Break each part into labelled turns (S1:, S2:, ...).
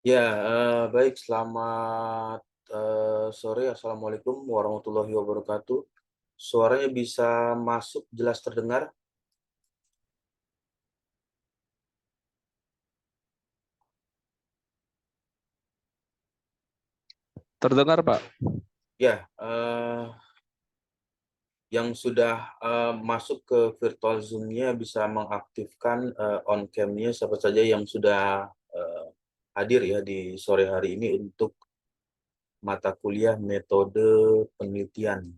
S1: Ya, baik. Selamat sore. Assalamualaikum warahmatullahi wabarakatuh. Suaranya bisa masuk, jelas terdengar?
S2: Terdengar, Pak.
S1: Ya, yang sudah masuk ke virtual Zoom-nya bisa mengaktifkan on cam-nya siapa saja yang sudah hadir ya di sore hari ini untuk mata kuliah metode penelitian.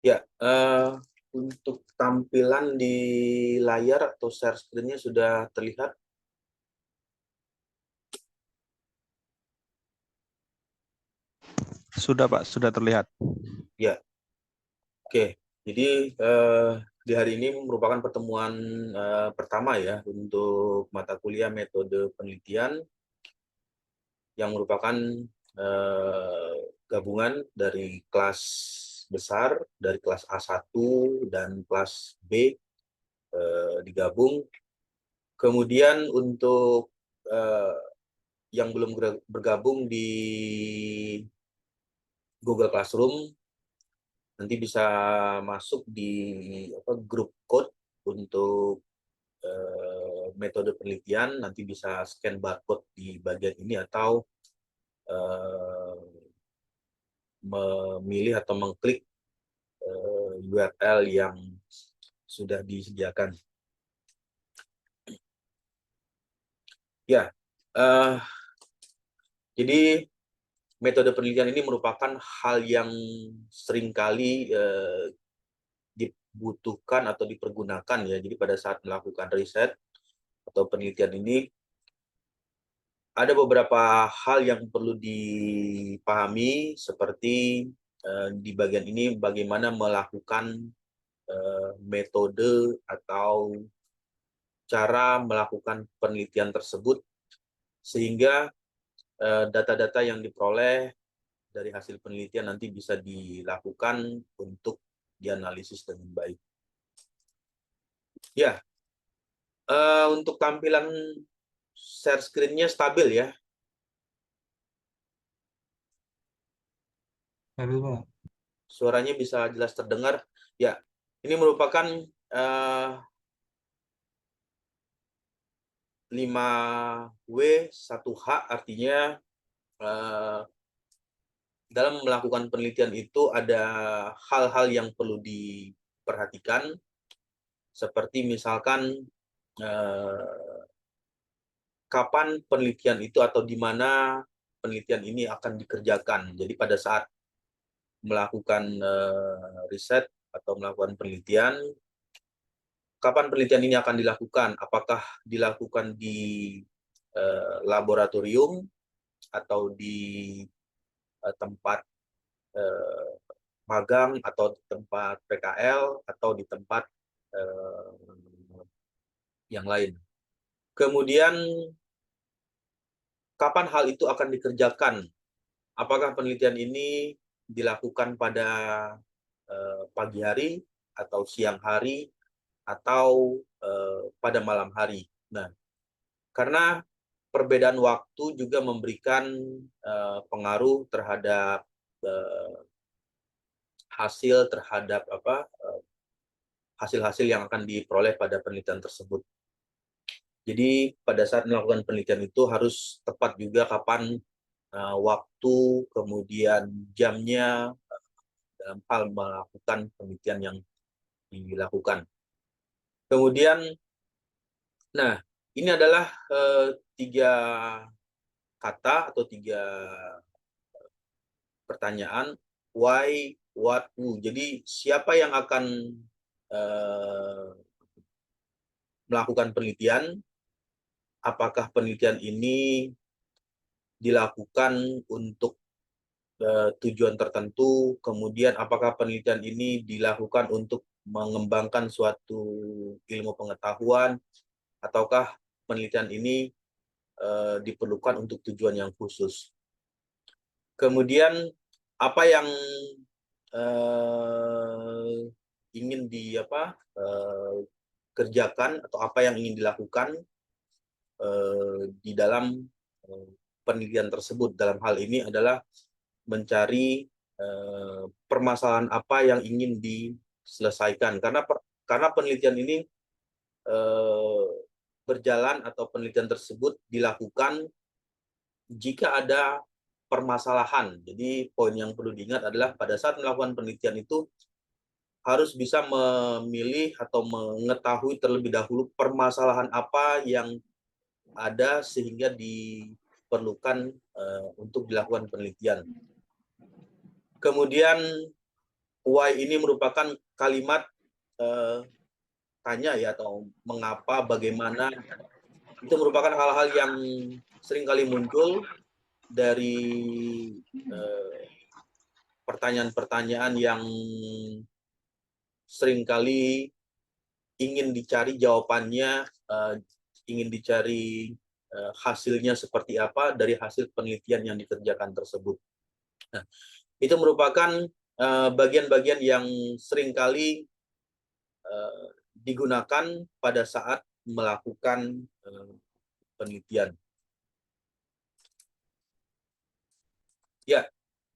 S1: Ya, untuk tampilan di layar atau share screen-nya sudah terlihat.
S2: Sudah, Pak. Sudah terlihat.
S1: Ya, oke. Jadi di hari ini merupakan pertemuan pertama ya untuk mata kuliah metode penelitian yang merupakan gabungan dari kelas besar, dari kelas A1 dan kelas B digabung. Kemudian untuk eh, yang belum bergabung di Google Classroom nanti bisa masuk di grup code untuk metode penelitian, nanti bisa scan barcode di bagian ini atau memilih atau mengklik URL yang sudah disediakan. Ya, jadi metode penelitian ini merupakan hal yang seringkali dibutuhkan atau dipergunakan ya. Jadi pada saat melakukan riset atau penelitian ini ada beberapa hal yang perlu dipahami seperti di bagian ini bagaimana melakukan metode atau cara melakukan penelitian tersebut sehingga data-data yang diperoleh dari hasil penelitian nanti bisa dilakukan untuk dianalisis dengan baik. Ya, untuk tampilan share screen-nya stabil ya.
S2: Stabil, Pak.
S1: Suaranya bisa jelas terdengar. Ya, ini merupakan 5W1H, artinya dalam melakukan penelitian itu ada hal-hal yang perlu diperhatikan, seperti misalkan kapan penelitian itu atau di mana penelitian ini akan dikerjakan. Jadi pada saat melakukan riset atau melakukan penelitian, kapan penelitian ini akan dilakukan? Apakah dilakukan di laboratorium atau di tempat eh, magang atau di tempat PKL atau di tempat eh, yang lain. Kemudian kapan hal itu akan dikerjakan? Apakah penelitian ini dilakukan pada pagi hari atau siang hari atau pada malam hari? Nah, karena perbedaan waktu juga memberikan pengaruh terhadap eh, hasil terhadap hasil-hasil yang akan diperoleh pada penelitian tersebut. Jadi pada saat melakukan penelitian itu harus tepat juga kapan waktu, kemudian jamnya dalam hal melakukan penelitian yang dilakukan. Kemudian, nah ini adalah tiga kata atau tiga pertanyaan: why, what, who. Jadi siapa yang akan melakukan penelitian? Apakah penelitian ini dilakukan untuk tujuan tertentu? Kemudian apakah penelitian ini dilakukan untuk mengembangkan suatu ilmu pengetahuan, ataukah penelitian ini diperlukan untuk tujuan yang khusus? Kemudian apa yang ingin kerjakan atau apa yang ingin dilakukan di dalam penelitian tersebut? Dalam hal ini adalah mencari permasalahan apa yang ingin diselesaikan, karena penelitian ini berjalan atau penelitian tersebut dilakukan jika ada permasalahan. Jadi poin yang perlu diingat adalah pada saat melakukan penelitian itu harus bisa memilih atau mengetahui terlebih dahulu permasalahan apa yang ada sehingga diperlukan untuk dilakukan penelitian. Kemudian why ini merupakan kalimat tanya ya, atau mengapa, bagaimana. Itu merupakan hal-hal yang seringkali muncul dari pertanyaan-pertanyaan yang seringkali ingin dicari jawabannya, ingin dicari hasilnya seperti apa dari hasil penelitian yang dikerjakan tersebut. Nah, itu merupakan bagian-bagian yang seringkali digunakan pada saat melakukan penelitian. Ya,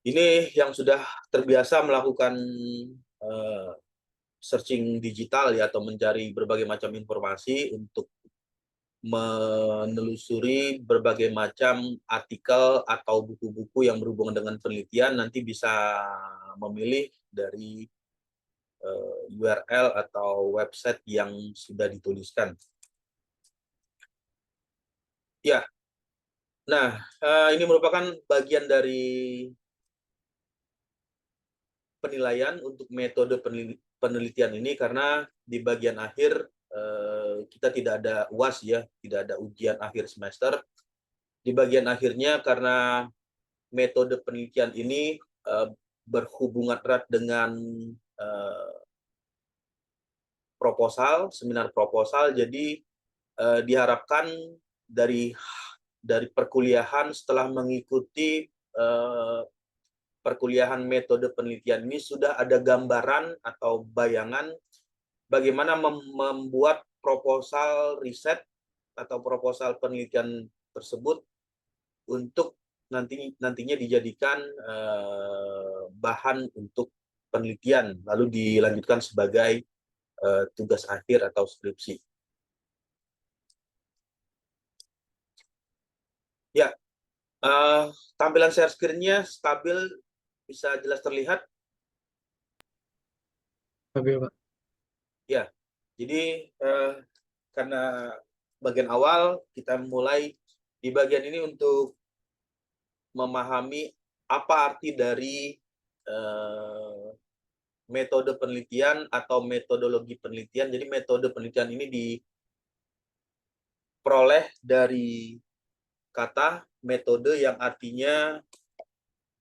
S1: ini yang sudah terbiasa melakukan searching digital ya, atau mencari berbagai macam informasi untuk menelusuri berbagai macam artikel atau buku-buku yang berhubungan dengan penelitian, nanti bisa memilih dari URL atau website yang sudah dituliskan. Ya, nah ini merupakan bagian dari penilaian untuk metode penelitian ini, karena di bagian akhir kita tidak ada UAS ya, tidak ada ujian akhir semester. Di bagian akhirnya, karena metode penelitian ini berhubungan erat dengan proposal, seminar proposal, jadi diharapkan dari perkuliahan, setelah mengikuti perkuliahan metode penelitian ini, sudah ada gambaran atau bayangan bagaimana membuat proposal riset atau proposal penelitian tersebut untuk nantinya dijadikan bahan untuk penelitian, lalu dilanjutkan sebagai tugas akhir atau skripsi. Ya, tampilan share screen-nya stabil, bisa jelas terlihat.
S2: Stabil, Pak.
S1: Ya, jadi karena bagian awal, kita mulai di bagian ini untuk memahami apa arti dari metode penelitian atau metodologi penelitian. Jadi metode penelitian ini diperoleh dari kata metode, yang artinya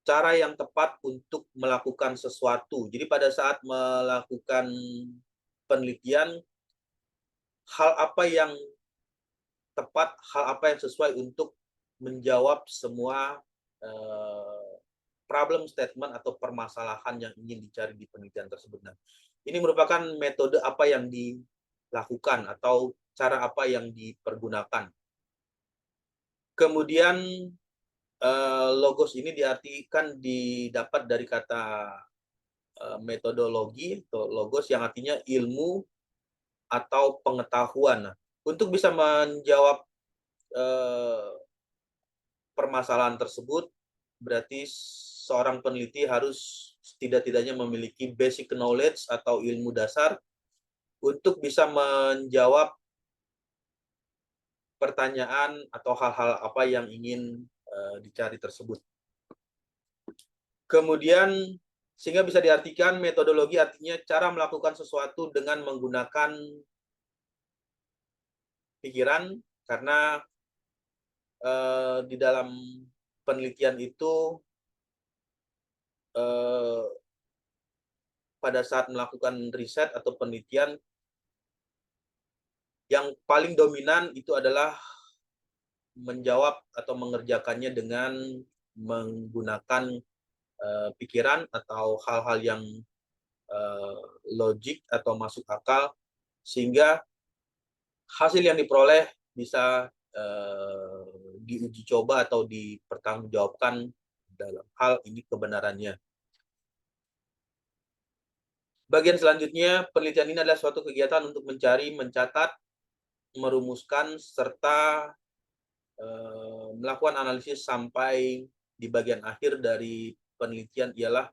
S1: cara yang tepat untuk melakukan sesuatu. Jadi pada saat melakukan penelitian, hal apa yang tepat, hal apa yang sesuai untuk menjawab semua problem statement atau permasalahan yang ingin dicari di penelitian tersebut. Nah, ini merupakan metode apa yang dilakukan atau cara apa yang dipergunakan. Kemudian logos ini diartikan didapat dari kata metodologi atau logos, yang artinya ilmu atau pengetahuan. Nah, Untuk bisa menjawab permasalahan tersebut, berarti seorang peneliti harus setidak-tidaknya memiliki basic knowledge atau ilmu dasar untuk bisa menjawab pertanyaan atau hal-hal apa yang ingin dicari tersebut. Kemudian, sehingga bisa diartikan metodologi artinya cara melakukan sesuatu dengan menggunakan pikiran, karena di dalam penelitian itu pada saat melakukan riset atau penelitian, yang paling dominan itu adalah menjawab atau mengerjakannya dengan menggunakan pikiran atau hal-hal yang logik atau masuk akal, sehingga hasil yang diperoleh bisa diuji coba atau dipertanggungjawabkan dalam hal ini kebenarannya. Bagian selanjutnya, penelitian ini adalah suatu kegiatan untuk mencari, mencatat, merumuskan, serta melakukan analisis sampai di bagian akhir dari penelitian ialah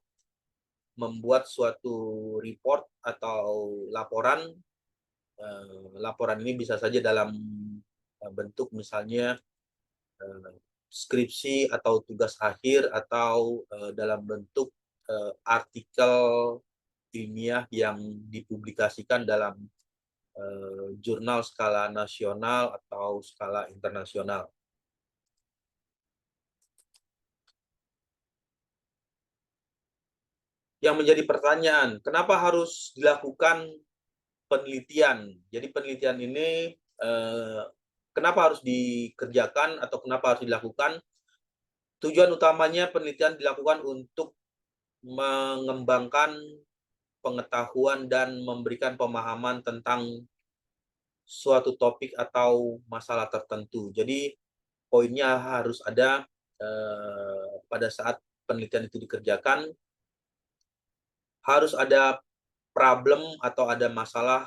S1: membuat suatu report atau laporan. Laporan ini bisa saja dalam bentuk misalnya skripsi atau tugas akhir, atau dalam bentuk artikel ilmiah yang dipublikasikan dalam jurnal skala nasional atau skala internasional. Yang menjadi pertanyaan, kenapa harus dilakukan penelitian? Jadi penelitian ini kenapa harus dikerjakan atau kenapa harus dilakukan? Tujuan utamanya penelitian dilakukan untuk mengembangkan pengetahuan dan memberikan pemahaman tentang suatu topik atau masalah tertentu. Jadi poinnya harus ada pada saat penelitian itu dikerjakan, harus ada problem atau ada masalah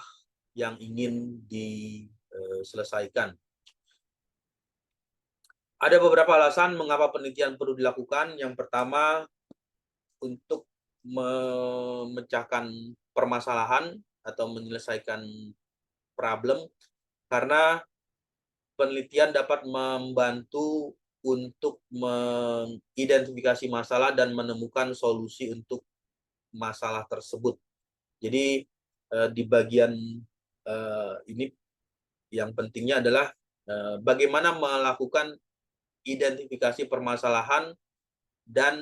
S1: yang ingin diselesaikan. Ada beberapa alasan mengapa penelitian perlu dilakukan. Yang pertama, untuk memecahkan permasalahan atau menyelesaikan problem, karena penelitian dapat membantu untuk mengidentifikasi masalah dan menemukan solusi untuk masalah tersebut. Jadi di bagian ini yang pentingnya adalah bagaimana melakukan identifikasi permasalahan dan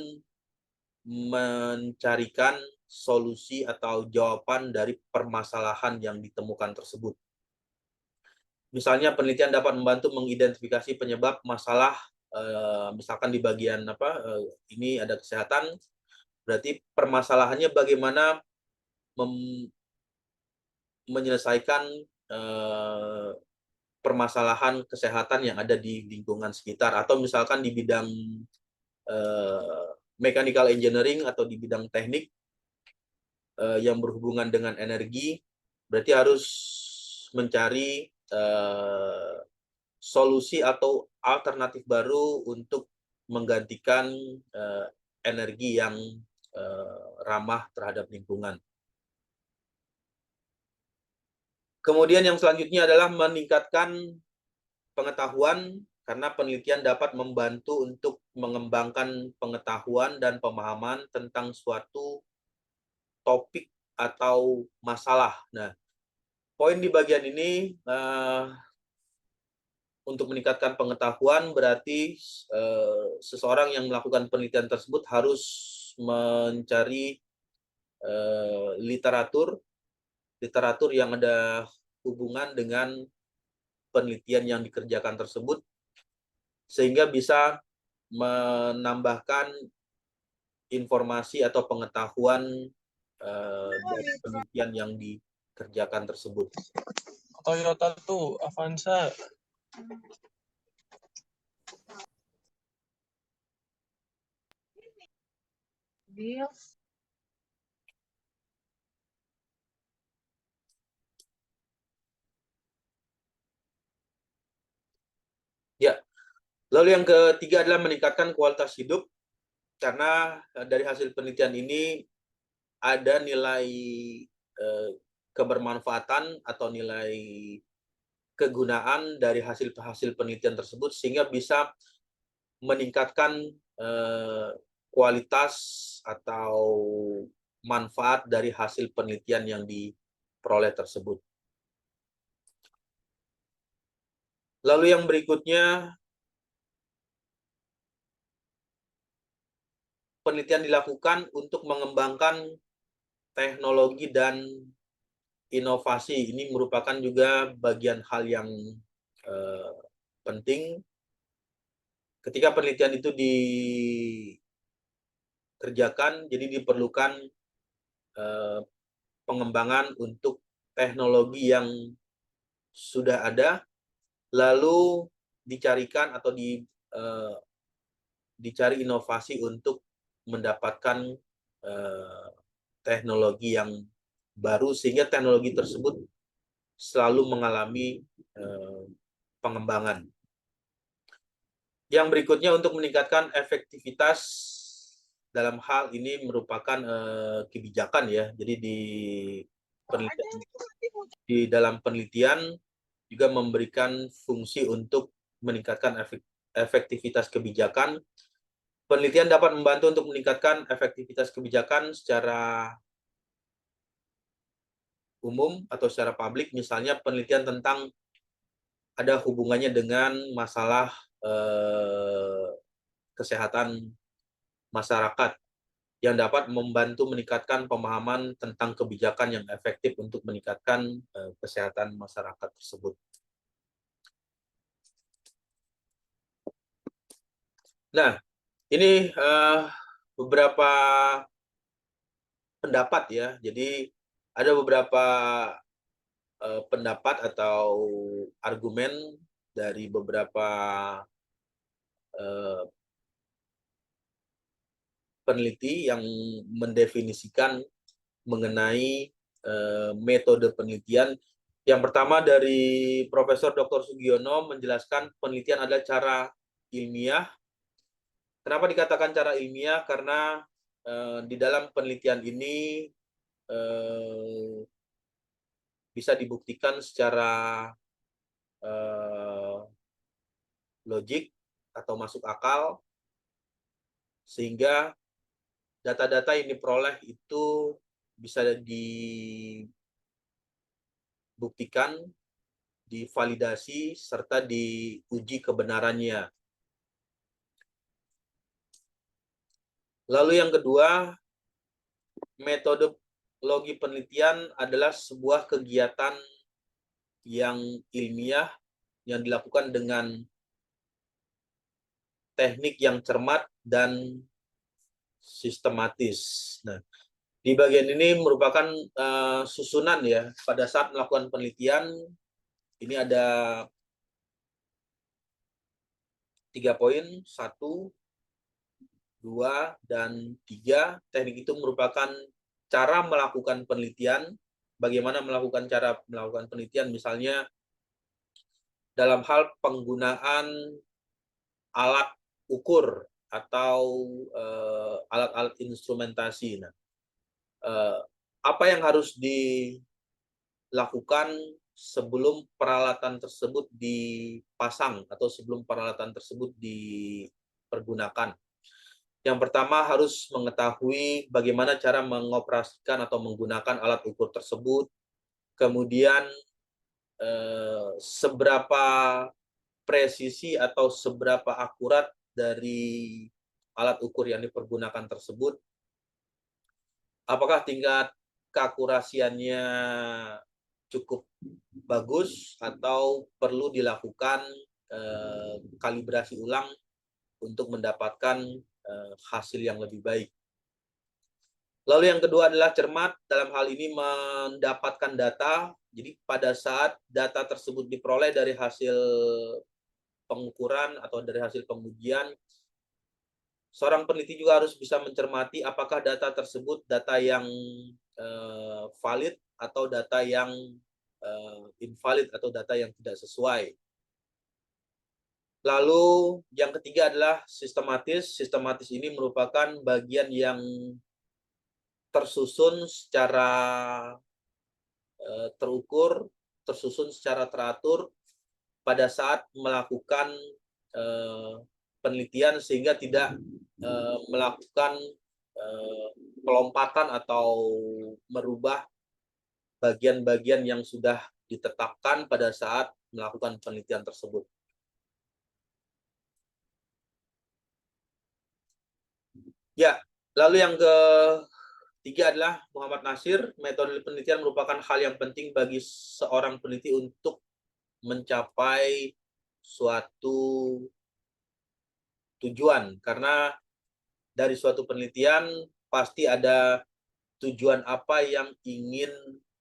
S1: mencarikan solusi atau jawaban dari permasalahan yang ditemukan tersebut. Misalnya penelitian dapat membantu mengidentifikasi penyebab masalah, misalkan di bagian ini ada kesehatan, berarti permasalahannya bagaimana menyelesaikan permasalahan kesehatan yang ada di lingkungan sekitar, atau misalkan di bidang mechanical engineering atau di bidang teknik yang berhubungan dengan energi, berarti harus mencari solusi atau alternatif baru untuk menggantikan energi yang ramah terhadap lingkungan. Kemudian yang selanjutnya adalah meningkatkan pengetahuan, karena penelitian dapat membantu untuk mengembangkan pengetahuan dan pemahaman tentang suatu topik atau masalah. Nah, poin di bagian ini untuk meningkatkan pengetahuan berarti seseorang yang melakukan penelitian tersebut harus mencari literatur yang ada hubungan dengan penelitian yang dikerjakan tersebut, sehingga bisa menambahkan informasi atau pengetahuan dari penelitian yang dikerjakan tersebut.
S3: Toyota tuh Avanza.
S1: Lalu yang ketiga adalah meningkatkan kualitas hidup, karena dari hasil penelitian ini ada nilai kebermanfaatan atau nilai kegunaan dari hasil penelitian tersebut, sehingga bisa meningkatkan kualitas atau manfaat dari hasil penelitian yang diperoleh tersebut. Lalu yang berikutnya, penelitian dilakukan untuk mengembangkan teknologi dan inovasi. Ini merupakan juga bagian hal yang penting. Ketika penelitian itu dikerjakan, jadi diperlukan pengembangan untuk teknologi yang sudah ada, lalu dicarikan atau dicari inovasi untuk mendapatkan teknologi yang baru, sehingga teknologi tersebut selalu mengalami pengembangan. Yang berikutnya, untuk meningkatkan efektivitas dalam hal ini merupakan kebijakan ya. Jadi di dalam penelitian juga memberikan fungsi untuk meningkatkan efektivitas kebijakan. Penelitian dapat membantu untuk meningkatkan efektivitas kebijakan secara umum atau secara publik. Misalnya penelitian tentang ada hubungannya dengan masalah kesehatan masyarakat, yang dapat membantu meningkatkan pemahaman tentang kebijakan yang efektif untuk meningkatkan kesehatan masyarakat tersebut. Nah, ini beberapa pendapat ya. Jadi ada beberapa pendapat atau argumen dari beberapa peneliti yang mendefinisikan mengenai metode penelitian. Yang pertama dari Profesor Dr. Sugiono menjelaskan penelitian adalah cara ilmiah. Kenapa dikatakan cara ilmiah? Karena di dalam penelitian ini bisa dibuktikan secara logik atau masuk akal, sehingga data-data yang diperoleh itu bisa dibuktikan, divalidasi, serta diuji kebenarannya. Lalu yang kedua, metodologi penelitian adalah sebuah kegiatan yang ilmiah yang dilakukan dengan teknik yang cermat dan sistematis. Nah, di bagian ini merupakan susunan ya. Pada saat melakukan penelitian, ini ada 3 poin, 1, 2, dan 3. Teknik itu merupakan cara melakukan penelitian. Bagaimana cara melakukan penelitian, misalnya dalam hal penggunaan alat ukur atau alat-alat instrumentasi. Nah, apa yang harus dilakukan sebelum peralatan tersebut dipasang atau sebelum peralatan tersebut dipergunakan? Yang pertama, harus mengetahui bagaimana cara mengoperasikan atau menggunakan alat ukur tersebut. Kemudian seberapa presisi atau seberapa akurat dari alat ukur yang dipergunakan tersebut. Apakah tingkat keakurasiannya cukup bagus atau perlu dilakukan kalibrasi ulang untuk mendapatkan hasil yang lebih baik. Lalu yang kedua adalah cermat, dalam hal ini mendapatkan data. Jadi pada saat data tersebut diperoleh dari hasil pengukuran atau dari hasil pengujian, seorang peneliti juga harus bisa mencermati apakah data tersebut data yang valid atau data yang invalid atau data yang tidak sesuai. Lalu yang ketiga adalah sistematis. Sistematis ini merupakan bagian yang tersusun secara terukur, tersusun secara teratur pada saat melakukan penelitian sehingga tidak melakukan pelompatan atau merubah bagian-bagian yang sudah ditetapkan pada saat melakukan penelitian tersebut. Ya, lalu yang ketiga adalah Muhammad Nasir. Metode penelitian merupakan hal yang penting bagi seorang peneliti untuk mencapai suatu tujuan. Karena dari suatu penelitian pasti ada tujuan apa yang ingin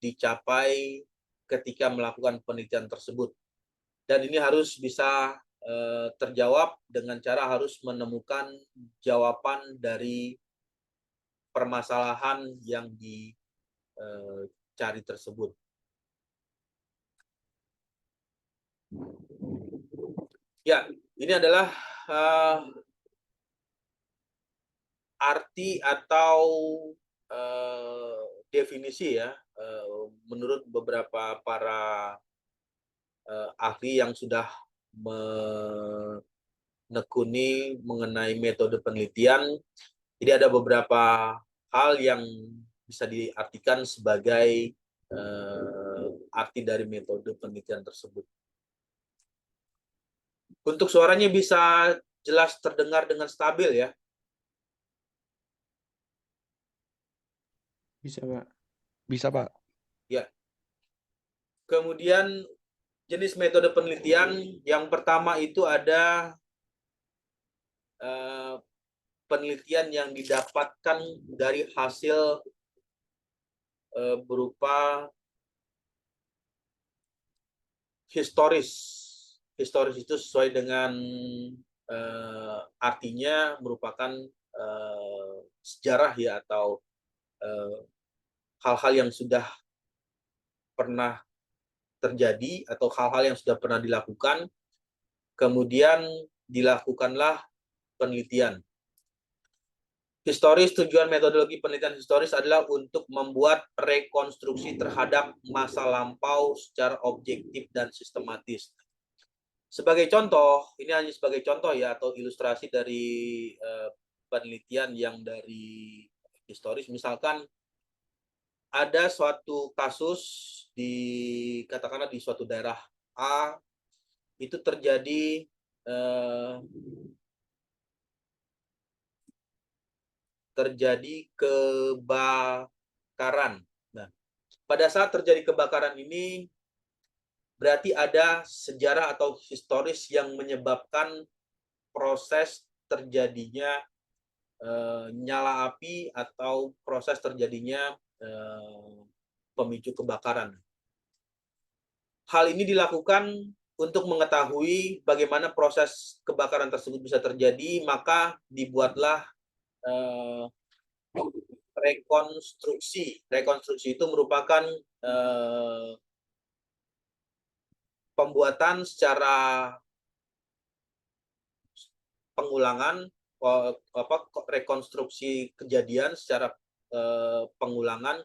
S1: dicapai ketika melakukan penelitian tersebut. Dan ini harus bisa terjawab dengan cara harus menemukan jawaban dari permasalahan yang dicari tersebut. Ya, ini adalah arti atau definisi ya, menurut beberapa para ahli yang sudah menekuni mengenai metode penelitian. Jadi ada beberapa hal yang bisa diartikan sebagai arti dari metode penelitian tersebut. Untuk suaranya bisa jelas terdengar dengan stabil ya.
S2: Bisa, Pak. Bisa, Pak.
S1: Ya. Kemudian jenis metode penelitian yang pertama itu ada penelitian yang didapatkan dari hasil berupa historis. Historis itu sesuai dengan artinya merupakan sejarah ya, atau hal-hal yang sudah pernah terjadi atau hal-hal yang sudah pernah dilakukan, kemudian dilakukanlah penelitian. Historis, tujuan metodologi penelitian historis adalah untuk membuat rekonstruksi terhadap masa lampau secara objektif dan sistematis. Sebagai contoh, ini hanya sebagai contoh ya, atau ilustrasi dari penelitian yang dari historis. Misalkan ada suatu kasus katakanlah di suatu daerah A, itu terjadi kebakaran. Nah, pada saat terjadi kebakaran ini berarti ada sejarah atau historis yang menyebabkan proses terjadinya nyala api atau proses terjadinya pemicu kebakaran. Hal ini dilakukan untuk mengetahui bagaimana proses kebakaran tersebut bisa terjadi, maka dibuatlah rekonstruksi. Rekonstruksi itu merupakan pembuatan secara pengulangan, rekonstruksi kejadian secara pengulangan,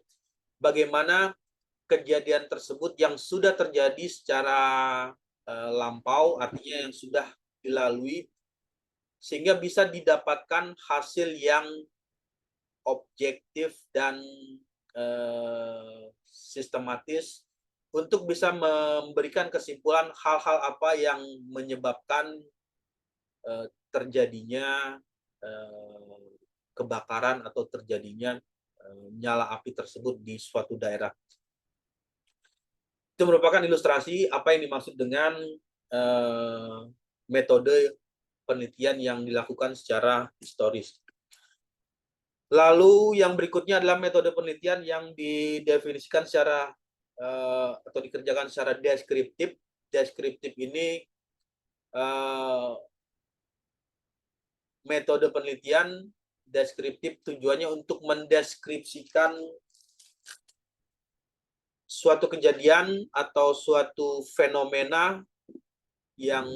S1: bagaimana kejadian tersebut yang sudah terjadi secara lampau, artinya yang sudah dilalui, sehingga bisa didapatkan hasil yang objektif dan sistematis untuk bisa memberikan kesimpulan hal-hal apa yang menyebabkan terjadinya kebakaran atau terjadinya nyala api tersebut di suatu daerah. Itu merupakan ilustrasi apa yang dimaksud dengan metode penelitian yang dilakukan secara historis. Lalu yang berikutnya adalah metode penelitian yang didefinisikan secara atau dikerjakan secara deskriptif. Deskriptif ini metode penelitian deskriptif tujuannya untuk mendeskripsikan suatu kejadian atau suatu fenomena yang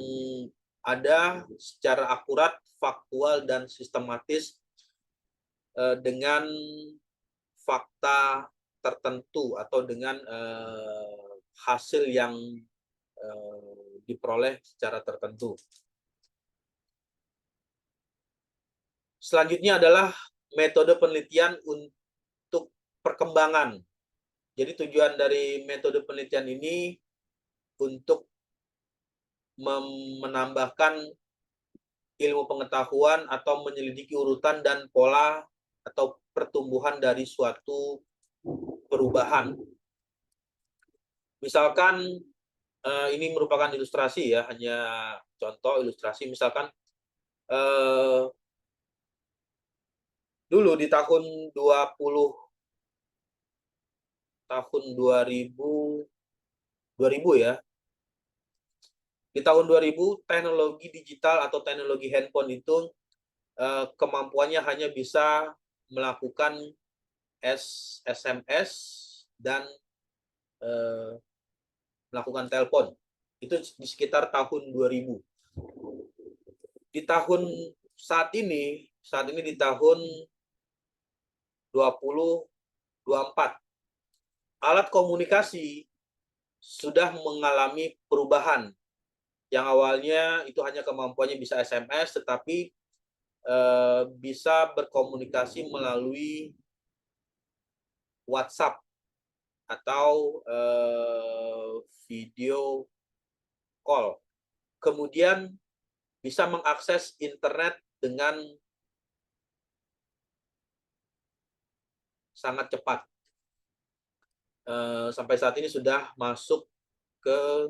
S1: ada secara akurat, faktual, dan sistematis dengan fakta tertentu atau dengan hasil yang diperoleh secara tertentu. Selanjutnya adalah metode penelitian untuk perkembangan. Jadi tujuan dari metode penelitian ini untuk menambahkan ilmu pengetahuan atau menyelidiki urutan dan pola atau pertumbuhan dari suatu perubahan. Misalkan ini merupakan ilustrasi ya, hanya contoh ilustrasi. Misalkan dulu di tahun 2000 ya. Di tahun 2000 teknologi digital atau teknologi handphone itu kemampuannya hanya bisa melakukan SMS dan melakukan telepon. Itu di sekitar tahun 2000. Di tahun saat ini di tahun 2024, alat komunikasi sudah mengalami perubahan. Yang awalnya itu hanya kemampuannya bisa SMS, tetapi bisa berkomunikasi melalui WhatsApp atau video call. Kemudian bisa mengakses internet dengan sangat cepat. Sampai saat ini sudah masuk ke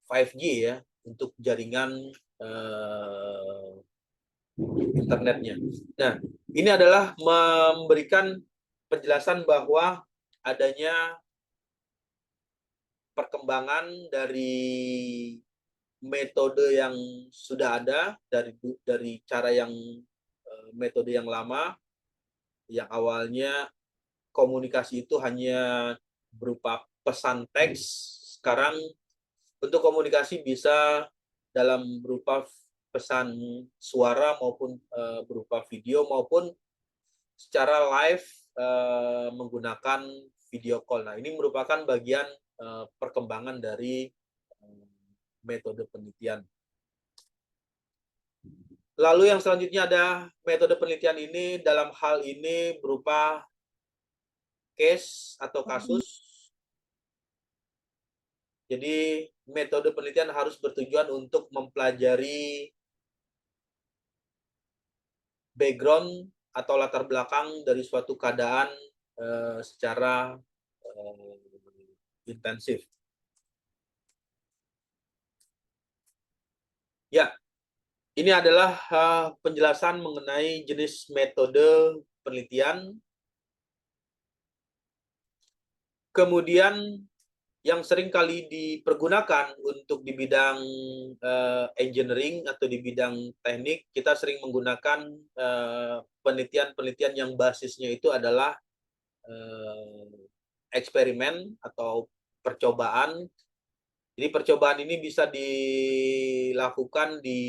S1: 5G ya, untuk jaringan internetnya. Nah, ini adalah memberikan penjelasan bahwa adanya perkembangan dari metode yang sudah ada, dari cara yang metode yang lama, yang awalnya komunikasi itu hanya berupa pesan teks. Sekarang untuk komunikasi bisa dalam berupa pesan suara maupun berupa video maupun secara live menggunakan video call. Nah, ini merupakan bagian perkembangan dari metode penelitian. Lalu yang selanjutnya ada metode penelitian ini dalam hal ini berupa case atau kasus. Jadi metode penelitian harus bertujuan untuk mempelajari background atau latar belakang dari suatu keadaan secara intensif. Ya, ini adalah penjelasan mengenai jenis metode penelitian. Kemudian yang sering kali dipergunakan untuk di bidang engineering atau di bidang teknik, kita sering menggunakan penelitian-penelitian yang basisnya itu adalah eksperimen atau percobaan. Jadi percobaan ini bisa dilakukan di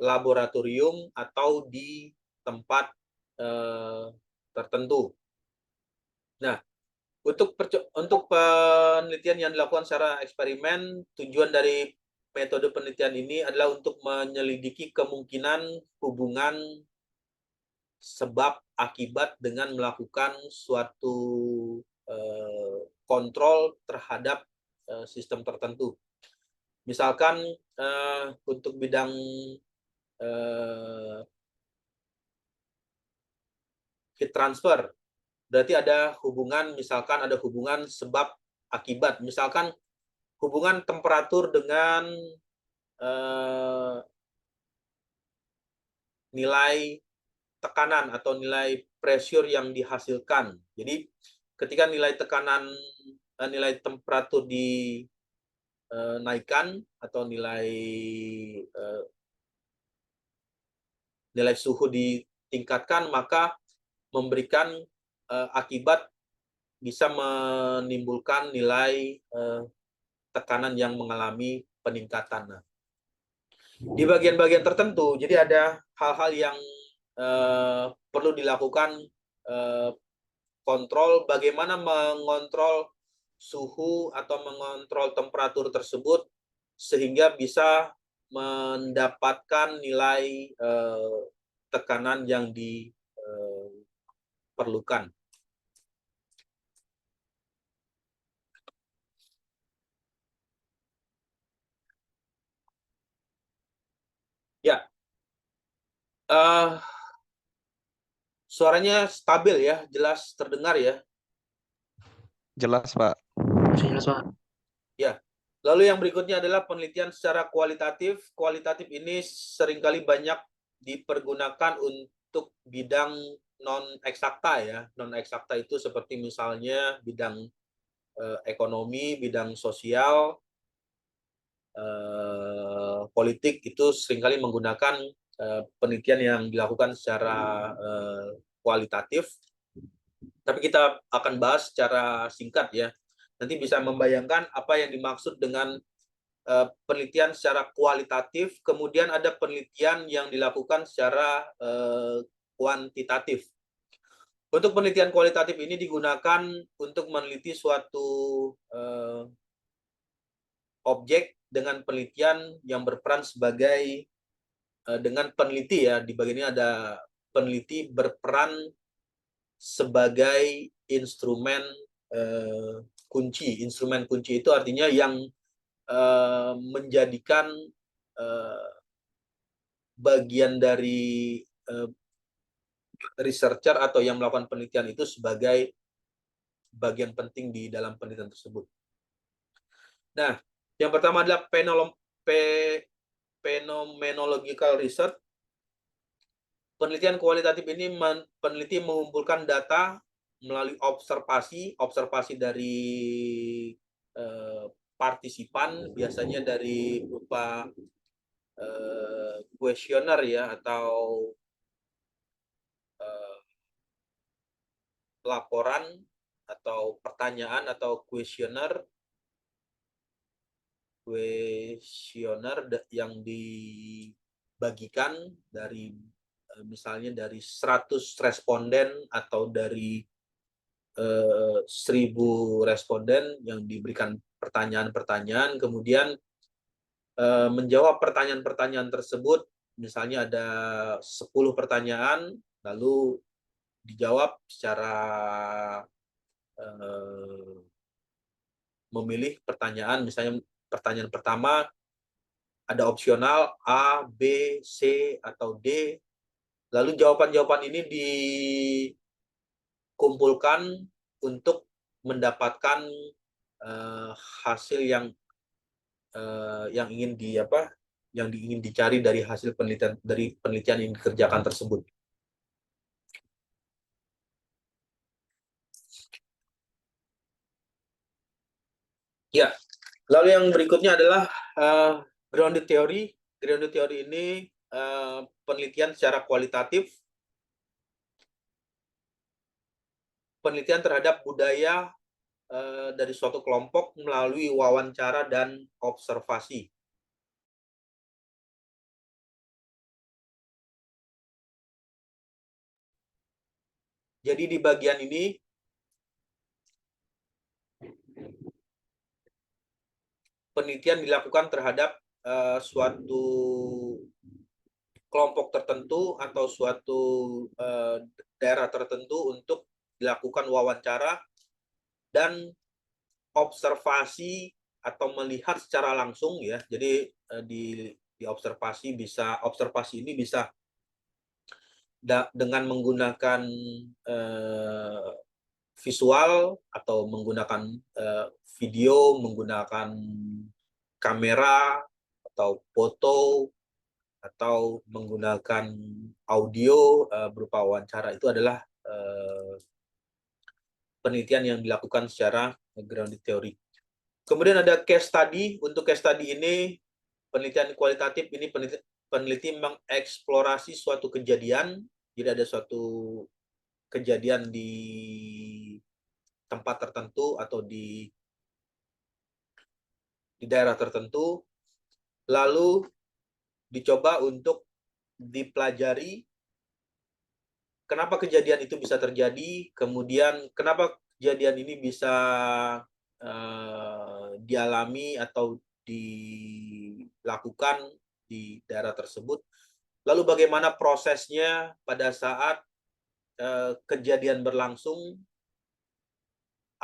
S1: laboratorium atau di tempat tertentu. Nah, untuk penelitian yang dilakukan secara eksperimen, tujuan dari metode penelitian ini adalah untuk menyelidiki kemungkinan hubungan sebab akibat dengan melakukan suatu kontrol terhadap sistem tertentu. Misalkan untuk bidang heat transfer, berarti ada hubungan, misalkan ada hubungan sebab akibat. Misalkan hubungan temperatur dengan nilai tekanan atau nilai pressure yang dihasilkan. Jadi ketika nilai tekanan, nilai temperatur dinaikkan atau nilai suhu ditingkatkan, maka memberikan akibat bisa menimbulkan nilai tekanan yang mengalami peningkatan. Nah, di bagian-bagian tertentu, jadi ada hal-hal yang perlu dilakukan kontrol, bagaimana mengontrol suhu atau mengontrol temperatur tersebut sehingga bisa mendapatkan nilai tekanan yang diperlukan. Ya, suaranya stabil ya, jelas terdengar ya.
S2: Jelas, Pak.
S4: Jelas, Pak.
S1: Ya. Lalu yang berikutnya adalah penelitian secara kualitatif. Kualitatif ini seringkali banyak dipergunakan untuk bidang non-eksakta ya. Non-eksakta itu seperti misalnya bidang ekonomi, bidang sosial, politik, itu seringkali menggunakan penelitian yang dilakukan secara kualitatif. Tapi kita akan bahas secara singkat ya. Nanti bisa membayangkan apa yang dimaksud dengan penelitian secara kualitatif, kemudian ada penelitian yang dilakukan secara kuantitatif. Untuk penelitian kualitatif ini digunakan untuk meneliti suatu objek dengan penelitian yang berperan sebagai dengan peneliti ya. Di bagian ini ada peneliti berperan sebagai instrumen kunci. Instrumen kunci itu artinya yang menjadikan bagian dari researcher atau yang melakukan penelitian itu sebagai bagian penting di dalam penelitian tersebut. Nah, yang pertama adalah phenomenological research. Penelitian kualitatif ini peneliti mengumpulkan data melalui observasi dari partisipan, biasanya dari berupa kuesioner ya, atau laporan atau pertanyaan atau kuesioner yang dibagikan dari misalnya dari 100 responden atau dari 1000 responden yang diberikan pertanyaan-pertanyaan, kemudian menjawab pertanyaan-pertanyaan tersebut. Misalnya ada 10 pertanyaan, lalu dijawab secara memilih pertanyaan. Misalnya pertanyaan pertama ada opsional A, B, C, atau D. Lalu jawaban-jawaban ini dikumpulkan untuk mendapatkan hasil yang ingin dicari dari hasil penelitian yang dikerjakan tersebut. Ya, lalu yang berikutnya adalah grounded theory. Grounded theory ini penelitian secara kualitatif, penelitian terhadap budaya dari suatu kelompok melalui wawancara dan observasi. Jadi di bagian ini penelitian dilakukan terhadap suatu kelompok tertentu atau suatu daerah tertentu untuk dilakukan wawancara dan observasi atau melihat secara langsung ya. Jadi di observasi ini bisa dengan menggunakan visual atau menggunakan video, menggunakan kamera atau foto, atau menggunakan audio berupa wawancara. Itu adalah penelitian yang dilakukan secara grounded theory. Kemudian ada case study. Untuk case study ini, penelitian kualitatif ini peneliti mengeksplorasi suatu kejadian. Jadi ada suatu kejadian di tempat tertentu atau di di daerah tertentu, lalu dicoba untuk dipelajari kenapa kejadian itu bisa terjadi, kemudian kenapa kejadian ini bisa dialami atau dilakukan di daerah tersebut, lalu bagaimana prosesnya pada saat kejadian berlangsung,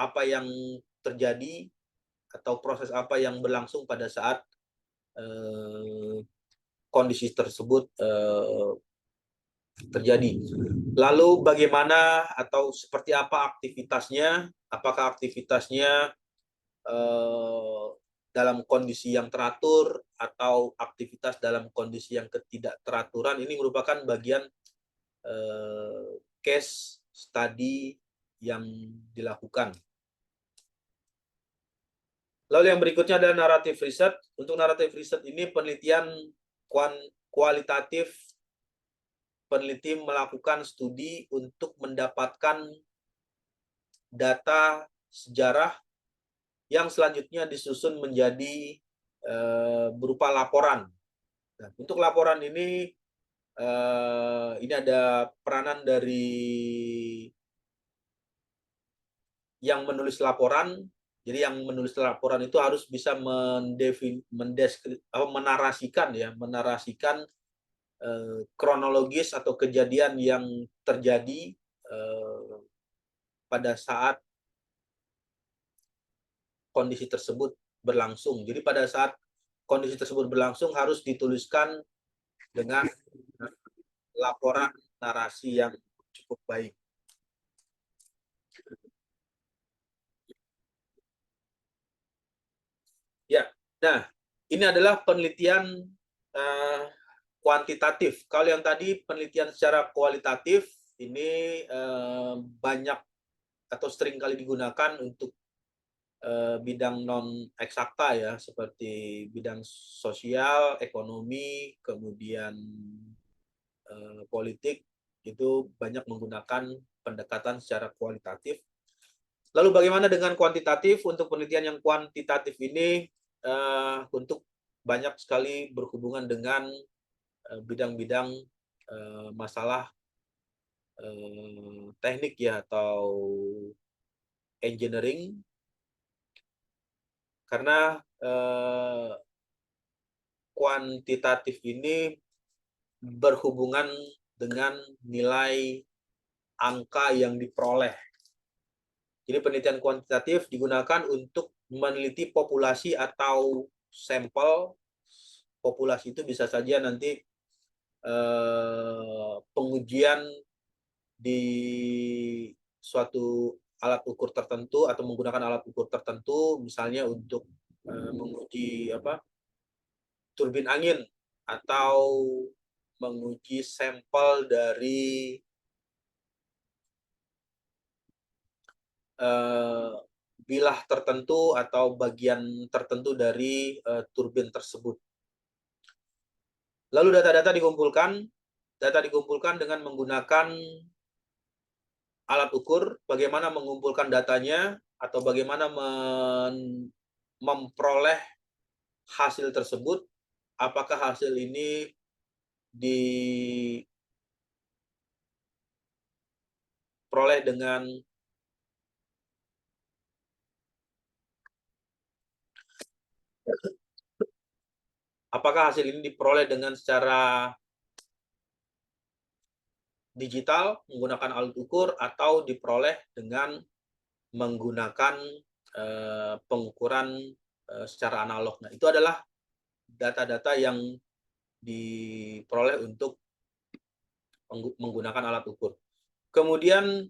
S1: apa yang terjadi atau proses apa yang berlangsung pada saat kondisi tersebut terjadi. Lalu bagaimana atau seperti apa aktivitasnya? Apakah aktivitasnya dalam kondisi yang teratur atau aktivitas dalam kondisi yang ketidakteraturan? Ini merupakan bagian case study yang dilakukan. Lalu yang berikutnya adalah naratif riset. Untuk naratif riset ini penelitian kualitatif. Peneliti melakukan studi untuk mendapatkan data sejarah yang selanjutnya disusun menjadi berupa laporan. Nah, untuk laporan ini ada peranan dari yang menulis laporan. Jadi yang menulis laporan itu harus bisa menarasikan kronologis atau kejadian yang terjadi pada saat kondisi tersebut berlangsung. Jadi pada saat kondisi tersebut berlangsung harus dituliskan dengan laporan narasi yang cukup baik. Ya, nah ini adalah penelitian kuantitatif. Kalau yang tadi penelitian secara kualitatif ini banyak atau sering kali digunakan untuk bidang non eksakta ya, seperti bidang sosial, ekonomi, kemudian politik, itu banyak menggunakan pendekatan secara kualitatif. Lalu bagaimana dengan kuantitatif? Untuk penelitian yang kuantitatif ini untuk banyak sekali berhubungan dengan bidang-bidang masalah teknik ya, atau engineering, karena kuantitatif ini berhubungan dengan nilai angka yang diperoleh. Jadi penelitian kuantitatif digunakan untuk meneliti populasi atau sampel. Populasi itu bisa saja nanti pengujian di suatu alat ukur tertentu atau menggunakan alat ukur tertentu, misalnya untuk menguji turbin angin, atau menguji sampel dari bilah tertentu atau bagian tertentu dari turbin tersebut. Lalu data-data dikumpulkan dengan menggunakan alat ukur. Bagaimana mengumpulkan datanya atau bagaimana memperoleh hasil tersebut? Apakah hasil ini diperoleh dengan secara digital menggunakan alat ukur, atau diperoleh dengan menggunakan pengukuran secara analog? Nah, itu adalah data-data yang diperoleh untuk menggunakan alat ukur. Kemudian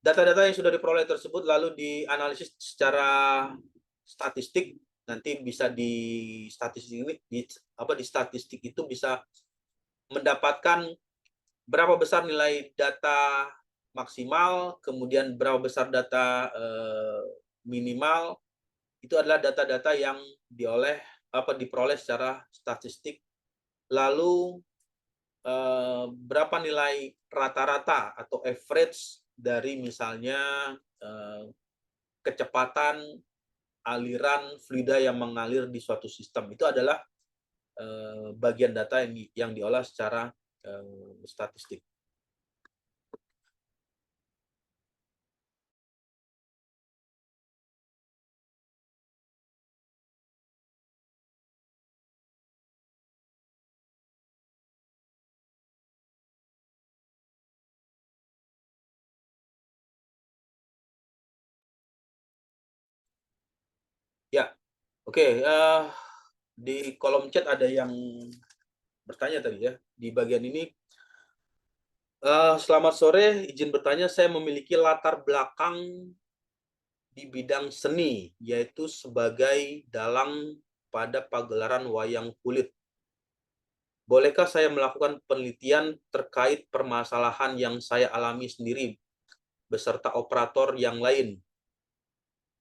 S1: data-data yang sudah diperoleh tersebut lalu dianalisis secara statistik. Nanti bisa di statistik itu bisa mendapatkan berapa besar nilai data maksimal, kemudian berapa besar data minimal. Itu adalah data-data yang diperoleh secara statistik. Lalu berapa nilai rata-rata atau average dari misalnya kecepatan aliran fluida yang mengalir di suatu sistem. Itu adalah bagian data yang diolah secara statistik. Ya, oke. Di kolom chat ada yang bertanya tadi ya. Di bagian ini, selamat sore, izin bertanya, saya memiliki latar belakang di bidang seni, yaitu sebagai dalang pada pagelaran wayang kulit. Bolehkah saya melakukan penelitian terkait permasalahan yang saya alami sendiri beserta operator yang lain?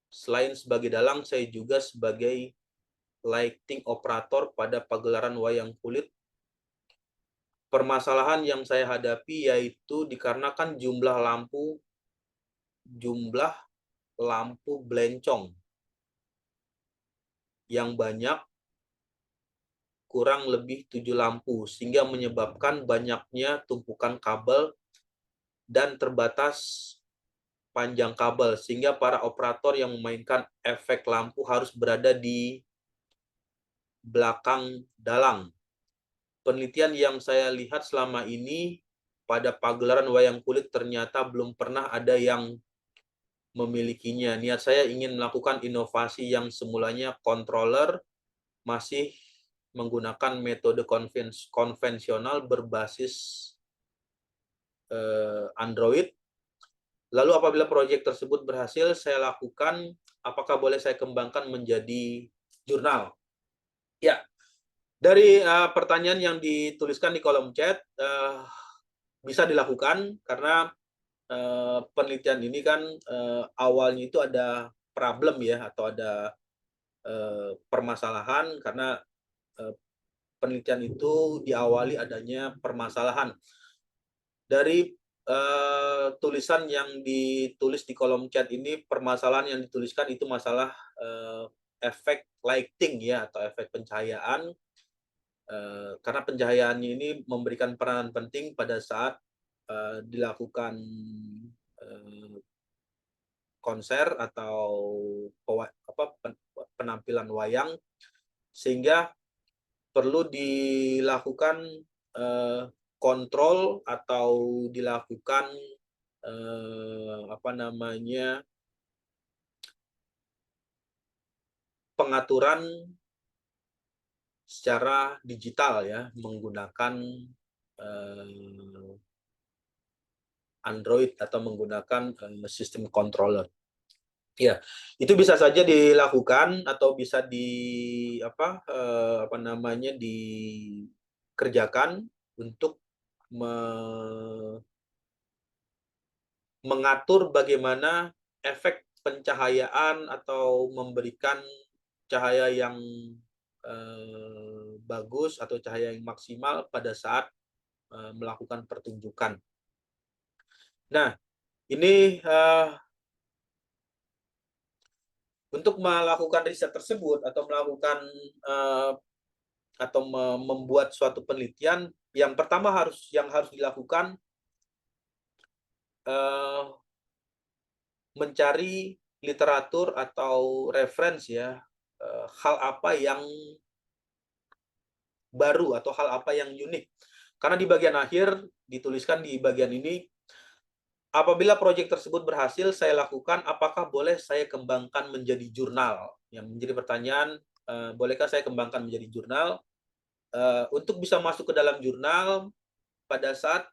S1: Selain sebagai dalang, saya juga sebagai lighting operator pada pagelaran wayang kulit. Permasalahan yang saya hadapi yaitu dikarenakan jumlah lampu belencong yang banyak, kurang lebih 7 lampu, sehingga menyebabkan banyaknya tumpukan kabel dan terbatas panjang kabel, sehingga para operator yang memainkan efek lampu harus berada di belakang dalang. Penelitian yang saya lihat selama ini pada pagelaran wayang kulit ternyata belum pernah ada yang memilikinya. Niat saya ingin melakukan inovasi yang semulanya controller masih menggunakan metode konvensional berbasis Android. Lalu apabila proyek tersebut berhasil saya lakukan, apakah boleh saya kembangkan menjadi jurnal? Ya, dari pertanyaan yang dituliskan di kolom chat, bisa dilakukan karena penelitian ini kan awalnya itu ada problem ya, atau ada permasalahan karena penelitian itu diawali adanya permasalahan. Dari tulisan yang ditulis di kolom chat ini, permasalahan yang dituliskan itu masalah efek lighting ya, atau efek pencahayaan, karena pencahayaannya ini memberikan peranan penting pada saat dilakukan konser atau penampilan wayang, sehingga perlu dilakukan kontrol atau dilakukan pengaturan secara digital ya, menggunakan Android atau menggunakan sistem controller. Ya, itu bisa saja dilakukan atau bisa dikerjakan untuk mengatur bagaimana efek pencahayaan atau memberikan cahaya yang bagus atau cahaya yang maksimal pada saat melakukan pertunjukan. Nah, ini untuk melakukan riset tersebut atau melakukan membuat suatu penelitian, yang pertama harus dilakukan mencari literatur atau referensi ya, hal apa yang baru atau hal apa yang unik. Karena di bagian akhir dituliskan di bagian ini, apabila proyek tersebut berhasil saya lakukan, apakah boleh saya kembangkan menjadi jurnal? Yang menjadi pertanyaan, bolehkah saya kembangkan menjadi jurnal? Untuk bisa masuk ke dalam jurnal, pada saat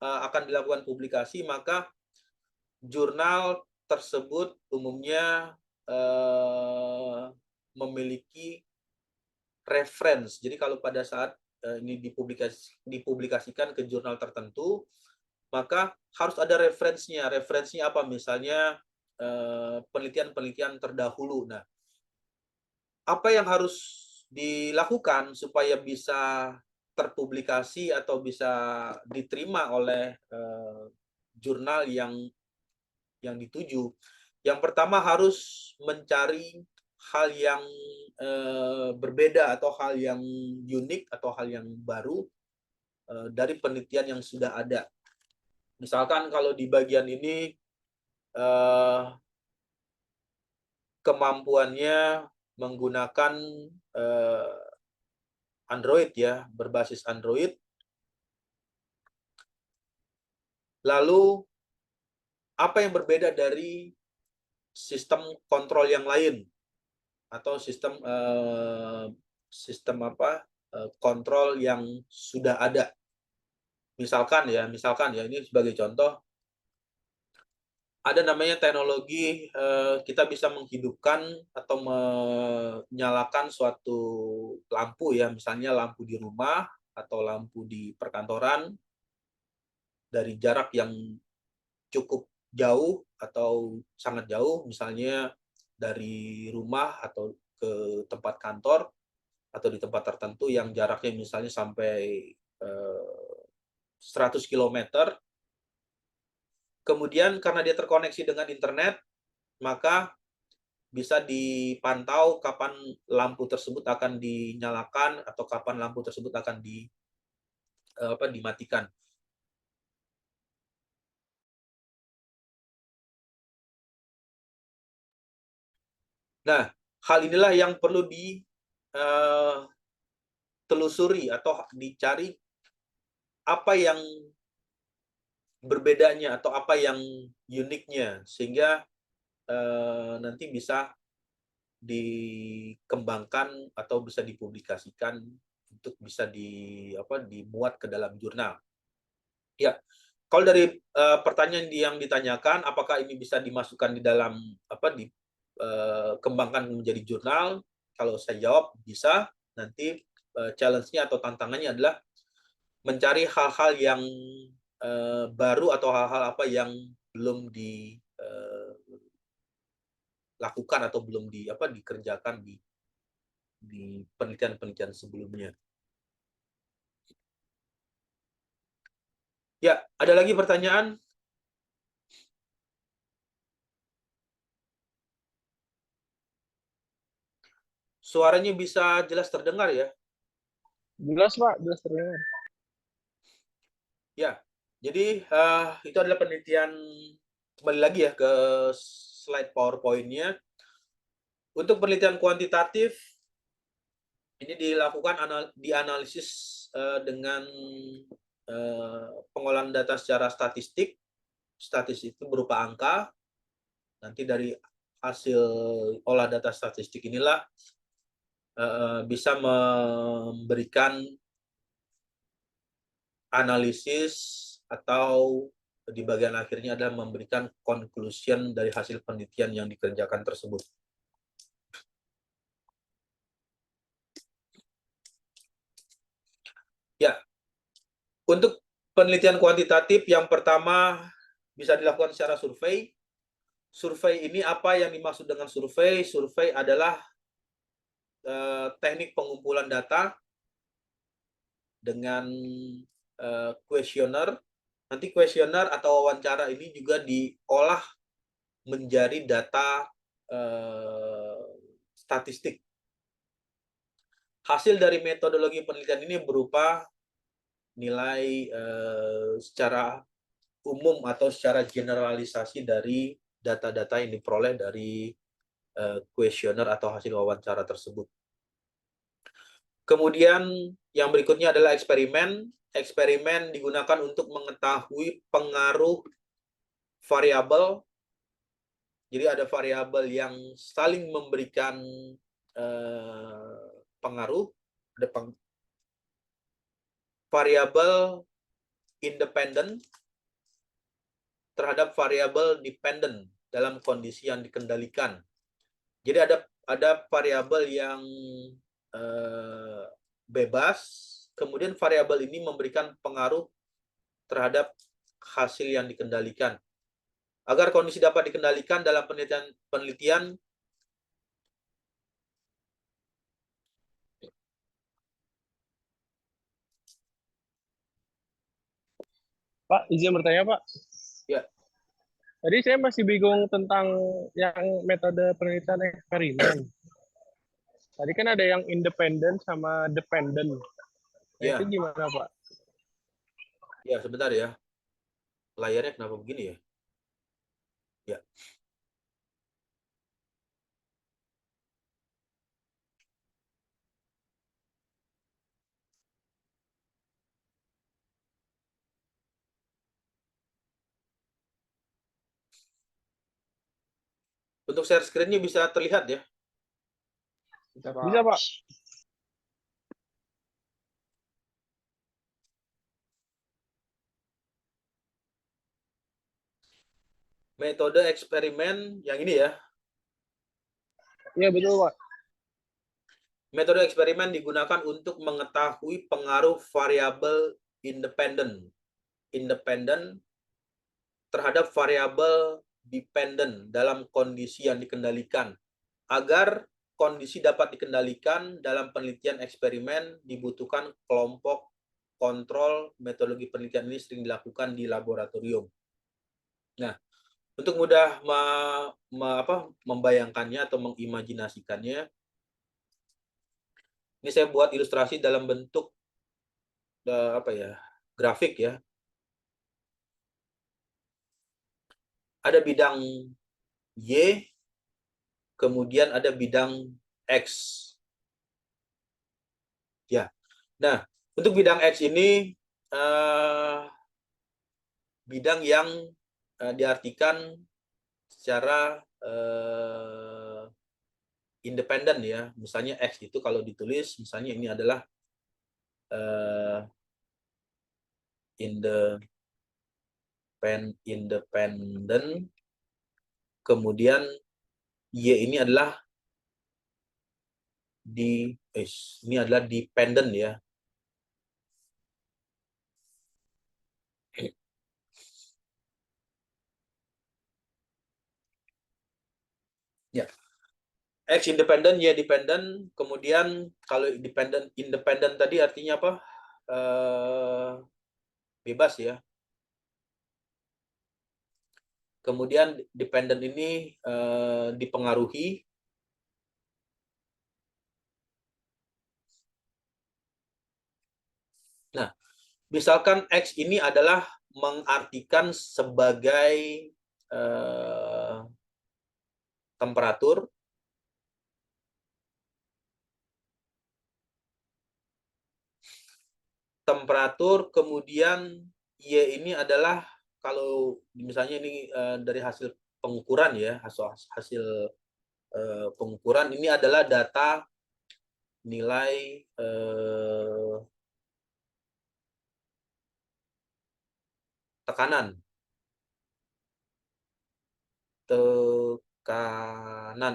S1: akan dilakukan publikasi, maka jurnal tersebut umumnya memiliki reference. Jadi kalau pada saat ini dipublikasikan ke jurnal tertentu, maka harus ada referensinya. Referensinya apa? Misalnya penelitian-penelitian terdahulu. Nah, apa yang harus dilakukan supaya bisa terpublikasi atau bisa diterima oleh jurnal yang dituju? Yang pertama harus mencari hal yang berbeda atau hal yang unik atau hal yang baru dari penelitian yang sudah ada. Misalkan kalau di bagian ini kemampuannya menggunakan Android ya, berbasis Android. Lalu apa yang berbeda dari sistem kontrol yang lain atau sistem kontrol yang sudah ada. Misalkan ya ini sebagai contoh, ada namanya teknologi kita bisa menghidupkan atau menyalakan suatu lampu ya, misalnya lampu di rumah atau lampu di perkantoran dari jarak yang cukup jauh atau sangat jauh, misalnya dari rumah atau ke tempat kantor atau di tempat tertentu yang jaraknya misalnya sampai 100 km. Kemudian karena dia terkoneksi dengan internet, maka bisa dipantau kapan lampu tersebut akan dinyalakan atau kapan lampu tersebut akan dimatikan. Nah, hal inilah yang perlu ditelusuri atau dicari apa yang berbedanya atau apa yang uniknya sehingga nanti bisa dikembangkan atau bisa dipublikasikan untuk bisa dimuat ke dalam jurnal. Ya, kalau dari pertanyaan yang ditanyakan, apakah ini bisa dimasukkan di dalam dikembangkan menjadi jurnal? Kalau saya jawab bisa. Nanti challenge-nya atau tantangannya adalah mencari hal-hal yang baru atau hal-hal apa yang belum dilakukan atau belum dikerjakan di penelitian-penelitian sebelumnya. Ya, ada lagi pertanyaan? Suaranya bisa jelas terdengar ya?
S3: Jelas, Pak. Jelas terdengar.
S1: Ya, jadi itu adalah penelitian, kembali lagi ya ke slide PowerPoint-nya. Untuk penelitian kuantitatif, ini dilakukan dianalisis dengan pengolahan data secara statistik. Statistik itu berupa angka. Nanti dari hasil olah data statistik inilah bisa memberikan analisis atau di bagian akhirnya adalah memberikan conclusion dari hasil penelitian yang dikerjakan tersebut. Ya, untuk penelitian kuantitatif yang pertama bisa dilakukan secara survei. Survei ini apa yang dimaksud dengan survei? Survei adalah teknik pengumpulan data dengan kuesioner. Nanti kuesioner atau wawancara ini juga diolah menjadi data statistik. Hasil dari metodologi penelitian ini berupa nilai secara umum atau secara generalisasi dari data-data yang diperoleh dari kuesioner atau hasil wawancara tersebut. Kemudian yang berikutnya adalah eksperimen. Eksperimen digunakan untuk mengetahui pengaruh variabel. Jadi ada variabel yang saling memberikan pengaruh. Ada variabel independen terhadap variabel dependent dalam kondisi yang dikendalikan. Jadi ada variabel yang bebas, kemudian variabel ini memberikan pengaruh terhadap hasil yang dikendalikan. Agar kondisi dapat dikendalikan dalam penelitian
S3: Pak, izin bertanya, Pak.
S1: ya.
S3: Tadi saya masih bingung tentang yang metode penelitian eksperimen. Tadi kan ada yang independen sama dependent. Nah, itu
S1: Ya,
S3: gimana, Pak?
S1: ya sebentar ya. Layarnya kenapa begini ya? Ya. Untuk share screen-nya bisa terlihat ya.
S3: Bisa, Pak.
S1: Metode eksperimen yang ini ya.
S3: Iya, betul, Pak.
S1: Metode eksperimen digunakan untuk mengetahui pengaruh variabel independen terhadap variabel dependent dalam kondisi yang dikendalikan. Agar kondisi dapat dikendalikan dalam penelitian eksperimen dibutuhkan kelompok kontrol. Metodologi penelitian ini sering dilakukan di laboratorium. Nah, untuk mudah membayangkannya atau mengimajinasikannya, ini saya buat ilustrasi dalam bentuk grafik ya. Ada bidang Y, kemudian ada bidang X. Ya. Nah, untuk bidang X ini bidang yang diartikan secara independen ya. Misalnya X itu kalau ditulis, misalnya ini adalah independen, kemudian Y ini adalah ini adalah dependent ya. Ya. X independen, Y dependent, kemudian kalau independen tadi artinya apa? Bebas ya. Kemudian dependent ini dipengaruhi. Nah, misalkan X ini adalah mengartikan sebagai temperatur, kemudian Y ini adalah kalau misalnya ini dari hasil pengukuran ya, hasil pengukuran ini adalah data nilai tekanan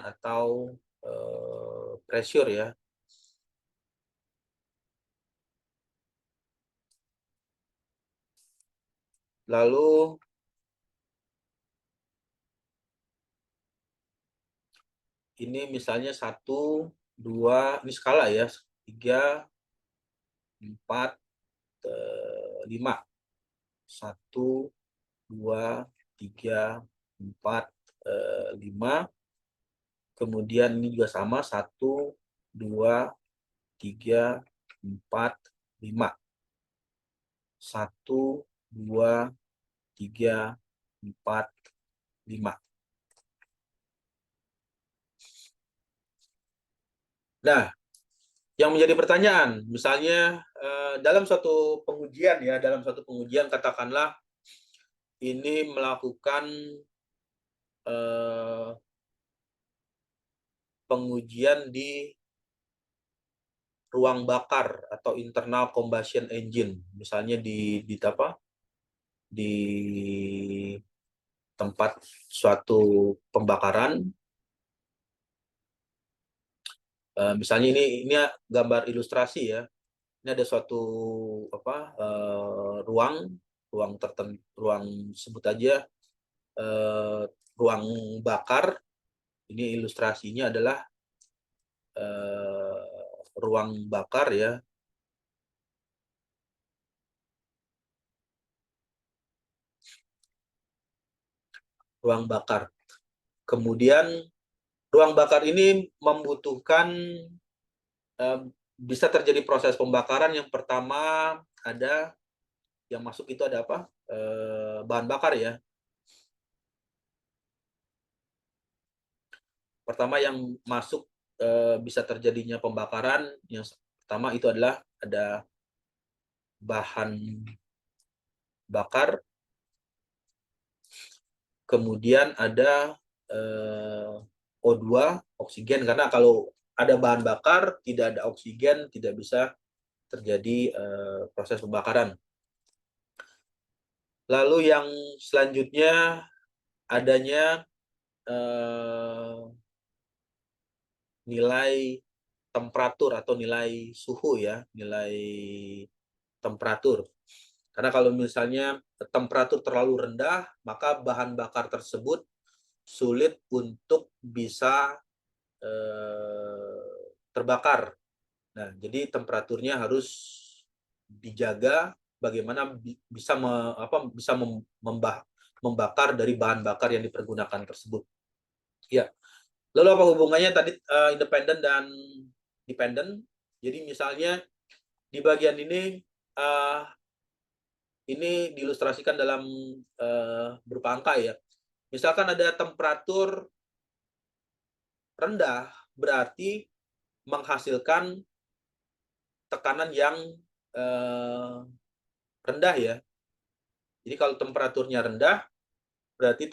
S1: atau pressure ya. Lalu ini misalnya 1, 2, ini skala ya, 3, 4, 5. 1, 2, 3, 4, 5. Kemudian ini juga sama, 1, 2, 3, 4, 5. 1, 2, 3, 4, 5. Nah, yang menjadi pertanyaan, misalnya dalam suatu pengujian katakanlah ini melakukan pengujian di ruang bakar atau internal combustion engine, misalnya di tempat suatu pembakaran. Misalnya ini gambar ilustrasi ya. Ini ada suatu ruang sebut aja ruang bakar. Ini ilustrasinya adalah ruang bakar ya. Ruang bakar. Kemudian ruang bakar ini membutuhkan bisa terjadi proses pembakaran. Yang pertama ada yang masuk itu ada apa? Bahan bakar ya. Pertama yang masuk bisa terjadinya pembakaran, yang pertama itu adalah ada bahan bakar, kemudian ada O2, oksigen, karena kalau ada bahan bakar tidak ada oksigen tidak bisa terjadi proses pembakaran. Lalu yang selanjutnya adanya nilai temperatur atau nilai suhu ya, nilai temperatur. Karena kalau misalnya temperatur terlalu rendah, maka bahan bakar tersebut sulit untuk bisa terbakar. Nah, jadi temperaturnya harus dijaga bagaimana bisa membakar dari bahan bakar yang dipergunakan tersebut. Ya. Lalu apa hubungannya tadi independen dan dependent? Jadi misalnya di bagian ini diilustrasikan dalam berupa angka ya. Misalkan ada temperatur rendah, berarti menghasilkan tekanan yang rendah ya. Jadi kalau temperaturnya rendah, berarti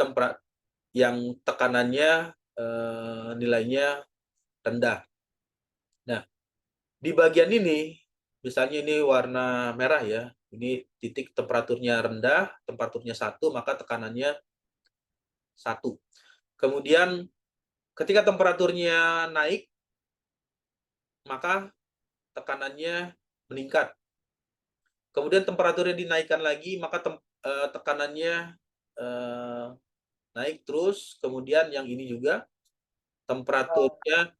S1: yang tekanannya nilainya rendah. Nah, di bagian ini, misalnya ini warna merah ya, ini titik temperaturnya rendah, temperaturnya 1, maka tekanannya 1. Kemudian ketika temperaturnya naik, maka tekanannya meningkat. Kemudian temperaturnya dinaikkan lagi, maka tekanannya naik terus. Kemudian yang ini juga temperaturnya,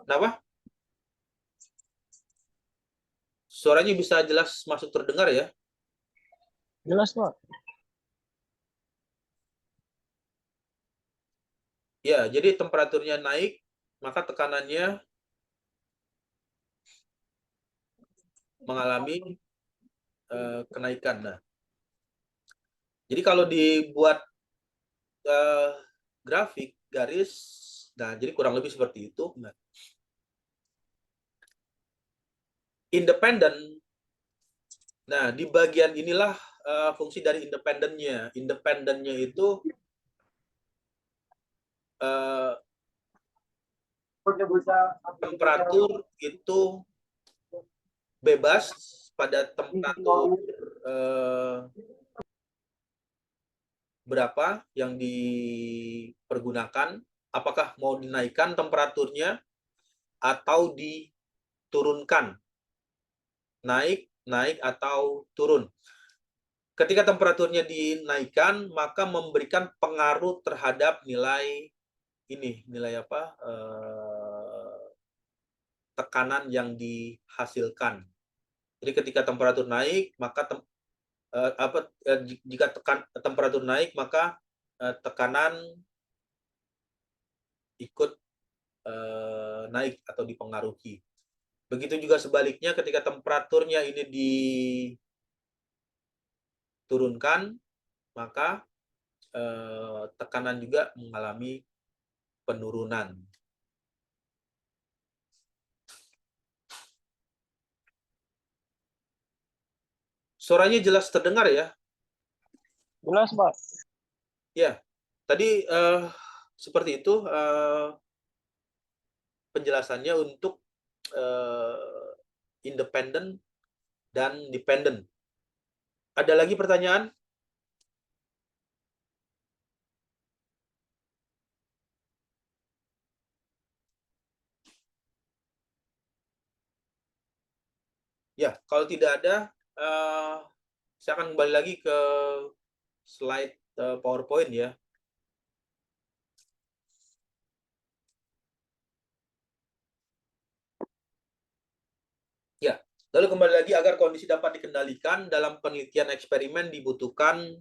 S1: kenapa? Suaranya bisa jelas masuk terdengar ya?
S3: Jelas, Pak.
S1: Ya, jadi temperaturnya naik, maka tekanannya mengalami kenaikan. Nah, jadi kalau dibuat grafik garis, nah jadi kurang lebih seperti itu. Nah, independen. Nah, di bagian inilah fungsi dari independennya. Independennya itu temperatur itu bebas pada temperatur berapa yang dipergunakan, apakah mau dinaikkan temperaturnya atau diturunkan, naik atau turun. Ketika temperaturnya dinaikkan, maka memberikan pengaruh terhadap nilai ini, nilai apa? Tekanan yang dihasilkan. Jadi ketika temperatur naik, maka jika temperatur naik, maka tekanan ikut naik atau dipengaruhi. Begitu juga sebaliknya, ketika temperaturnya ini diturunkan, maka tekanan juga mengalami penurunan. Suaranya jelas terdengar ya?
S3: Jelas, Pak.
S1: Ya, tadi seperti itu penjelasannya untuk independen dan dependent. Ada lagi pertanyaan? Ya, kalau tidak ada, saya akan kembali lagi ke slide PowerPoint ya. Ya, lalu kembali lagi, agar kondisi dapat dikendalikan dalam penelitian eksperimen dibutuhkan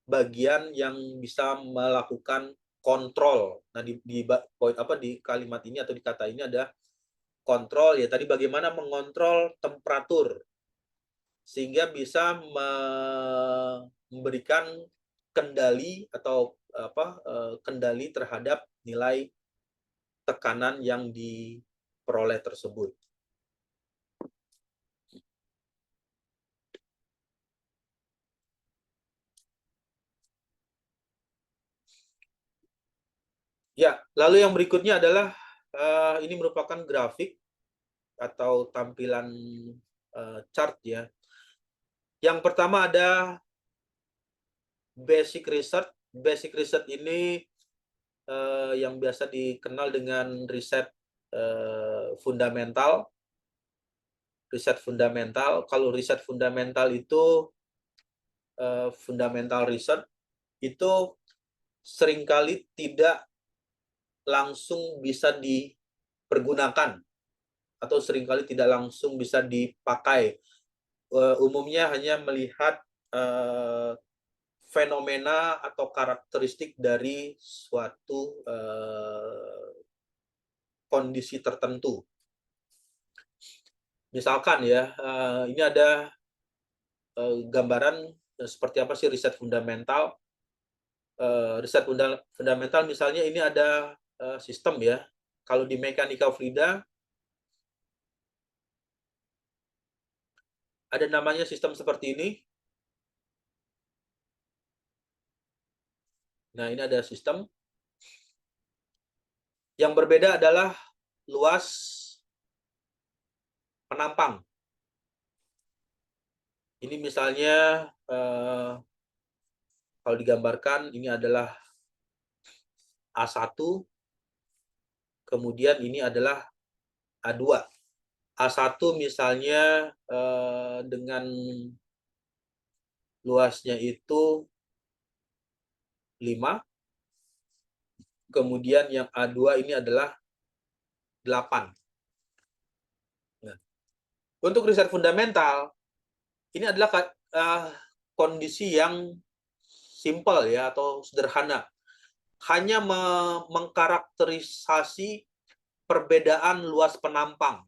S1: bagian yang bisa melakukan kontrol. Nah, di kalimat ini atau di kata ini ada kontrol ya tadi bagaimana mengontrol temperatur sehingga bisa memberikan kendali atau kendali terhadap nilai tekanan yang diperoleh tersebut. Ya, lalu yang berikutnya adalah ini merupakan grafik atau tampilan chart ya. Yang pertama ada basic research. Basic research ini yang biasa dikenal dengan riset fundamental. Riset fundamental. Kalau riset fundamental itu fundamental research itu seringkali tidak langsung bisa dipergunakan atau seringkali tidak langsung bisa dipakai. Umumnya hanya melihat fenomena atau karakteristik dari suatu kondisi tertentu. Misalkan ya, ini ada gambaran seperti apa sih riset fundamental. Riset fundamental misalnya ini ada sistem ya. Kalau di mekanika fluida ada namanya sistem seperti ini. Nah, ini ada sistem. Yang berbeda adalah luas penampang. Ini misalnya kalau digambarkan ini adalah A1, kemudian ini adalah A2. A1 misalnya dengan luasnya itu 5, kemudian yang A2 ini adalah 8. Nah, untuk riset fundamental, ini adalah kondisi yang simple ya atau sederhana. Hanya mengkarakterisasi perbedaan luas penampang.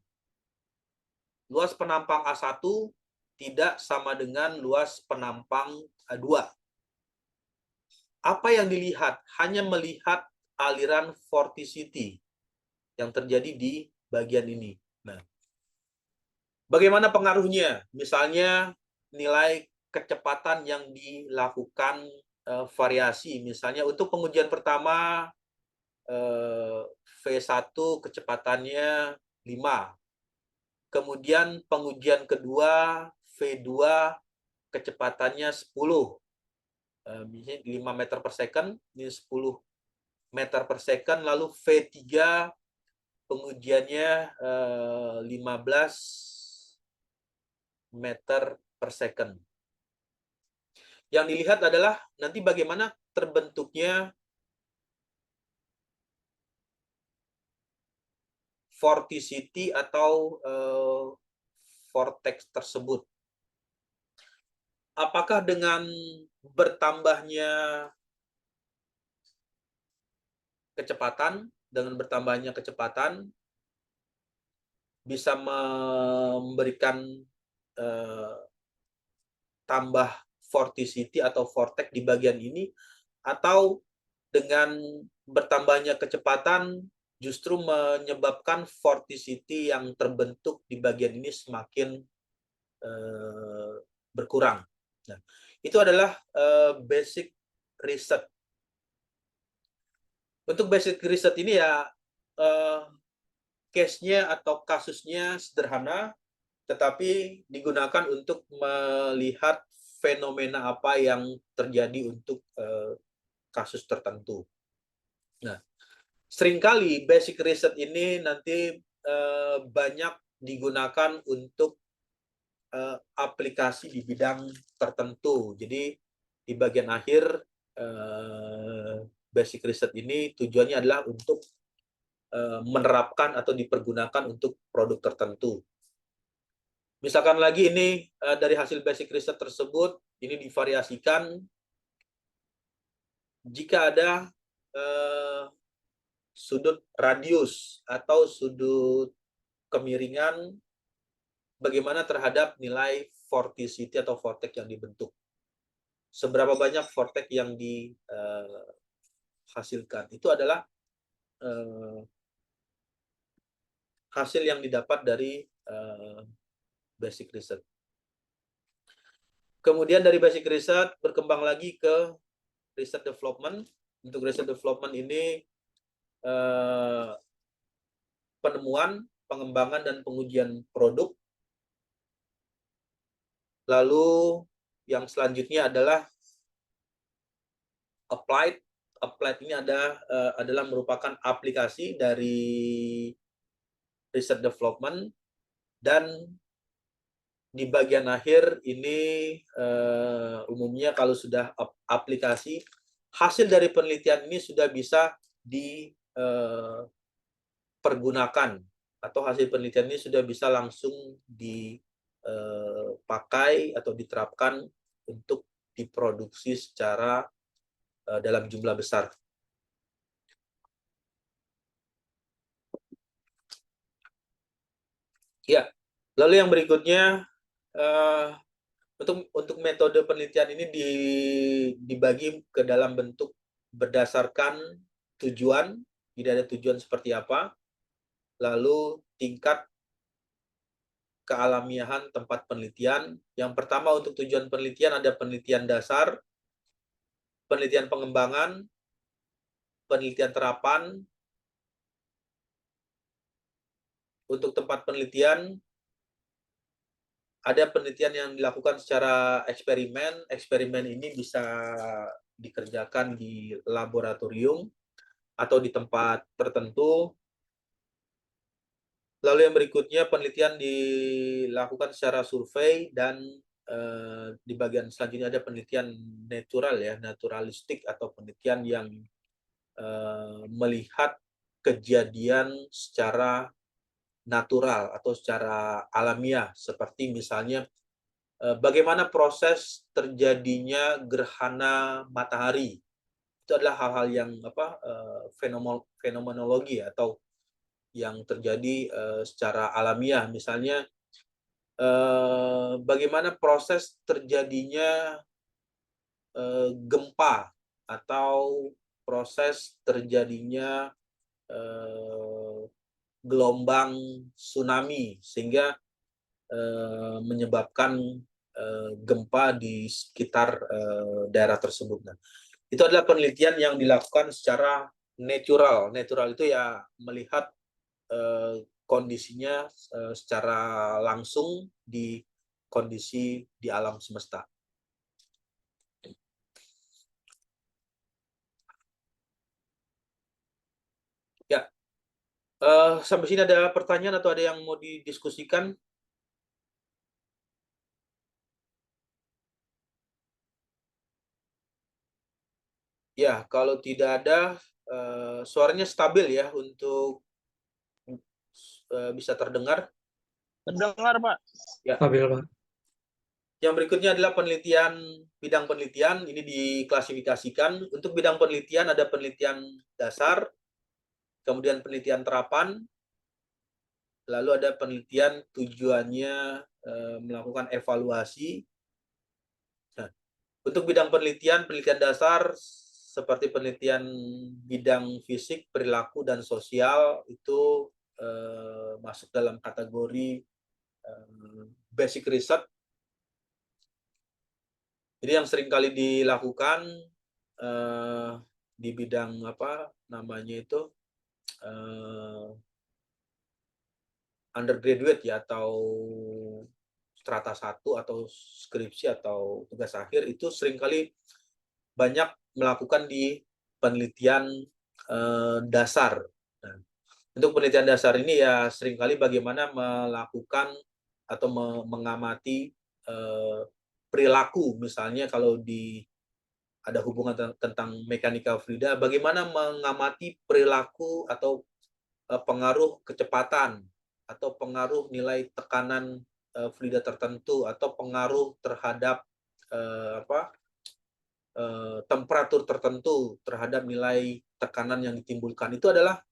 S1: Luas penampang A1 tidak sama dengan luas penampang A2. Apa yang dilihat? Hanya melihat aliran vorticity yang terjadi di bagian ini. Nah, bagaimana pengaruhnya? Misalnya nilai kecepatan yang dilakukan variasi. Misalnya untuk pengujian pertama V1 kecepatannya 5. Kemudian pengujian kedua V2 kecepatannya 10. Misalnya 5 meter per second, ini 10 meter per second. Lalu V3 pengujiannya 15 meter per second. Yang dilihat adalah nanti bagaimana terbentuknya vorticity atau vortex tersebut. Apakah dengan bertambahnya kecepatan, bisa memberikan tambah vorticity atau vortex di bagian ini, atau dengan bertambahnya kecepatan justru menyebabkan vorticity yang terbentuk di bagian ini semakin berkurang. Nah, itu adalah basic research. Untuk basic research ini ya case-nya atau kasusnya sederhana, tetapi digunakan untuk melihat fenomena apa yang terjadi untuk kasus tertentu. Nah, seringkali basic research ini nanti banyak digunakan untuk aplikasi di bidang tertentu. Jadi di bagian akhir basic research ini tujuannya adalah untuk menerapkan atau dipergunakan untuk produk tertentu. Misalkan lagi ini dari hasil basic research tersebut ini divariasikan jika ada sudut radius atau sudut kemiringan bagaimana terhadap nilai vorticity atau vortex yang dibentuk. Seberapa banyak vortex yang dihasilkan. Itu adalah hasil yang didapat dari basic research. Kemudian dari basic research berkembang lagi ke research development. Untuk research development ini penemuan, pengembangan, dan pengujian produk. Lalu yang selanjutnya adalah applied. Applied ini adalah merupakan aplikasi dari research development, dan di bagian akhir ini umumnya kalau sudah aplikasi, hasil dari penelitian ini sudah bisa dipergunakan atau hasil penelitian ini sudah bisa langsung dipakai atau diterapkan untuk diproduksi secara dalam jumlah besar. Ya, lalu yang berikutnya untuk metode penelitian ini dibagi ke dalam bentuk berdasarkan tujuan, tidak ada tujuan seperti apa, lalu tingkat kealamiahan tempat penelitian. Yang pertama untuk tujuan penelitian ada penelitian dasar, penelitian pengembangan, penelitian terapan. Untuk tempat penelitian, ada penelitian yang dilakukan secara eksperimen. Eksperimen ini bisa dikerjakan di laboratorium atau di tempat tertentu. Lalu yang berikutnya penelitian dilakukan secara survei, dan di bagian selanjutnya ada penelitian natural ya, naturalistik, atau penelitian yang melihat kejadian secara natural atau secara alamiah, seperti misalnya bagaimana proses terjadinya gerhana matahari. Itu adalah hal-hal yang fenomenologi atau yang terjadi secara alamiah. Misalnya bagaimana proses terjadinya gempa atau proses terjadinya gelombang tsunami sehingga menyebabkan gempa di sekitar daerah tersebut. Nah, itu adalah penelitian yang dilakukan secara natural. Natural itu ya melihat kondisinya secara langsung di kondisi di alam semesta. Ya, sampai sini ada pertanyaan atau ada yang mau didiskusikan? Ya, kalau tidak ada, suaranya stabil ya untuk bisa terdengar.
S3: Terdengar, Pak.
S1: Ya.
S4: Stabil, Pak.
S1: Yang berikutnya adalah penelitian, bidang penelitian. Ini diklasifikasikan. Untuk bidang penelitian ada penelitian dasar, kemudian penelitian terapan, lalu ada penelitian tujuannya melakukan evaluasi. Nah, untuk bidang penelitian dasar seperti penelitian bidang fisik, perilaku, dan sosial itu masuk dalam kategori basic research. Jadi yang sering kali dilakukan di bidang apa namanya itu undergraduate ya, atau strata 1 atau skripsi atau tugas akhir, itu seringkali banyak melakukan di penelitian dasar. Nah, untuk penelitian dasar ini ya seringkali bagaimana melakukan atau mengamati perilaku, misalnya kalau ada hubungan tentang mekanika fluida, bagaimana mengamati perilaku atau pengaruh kecepatan atau pengaruh nilai tekanan fluida tertentu atau pengaruh terhadap temperatur tertentu terhadap nilai tekanan yang ditimbulkan. Itu adalah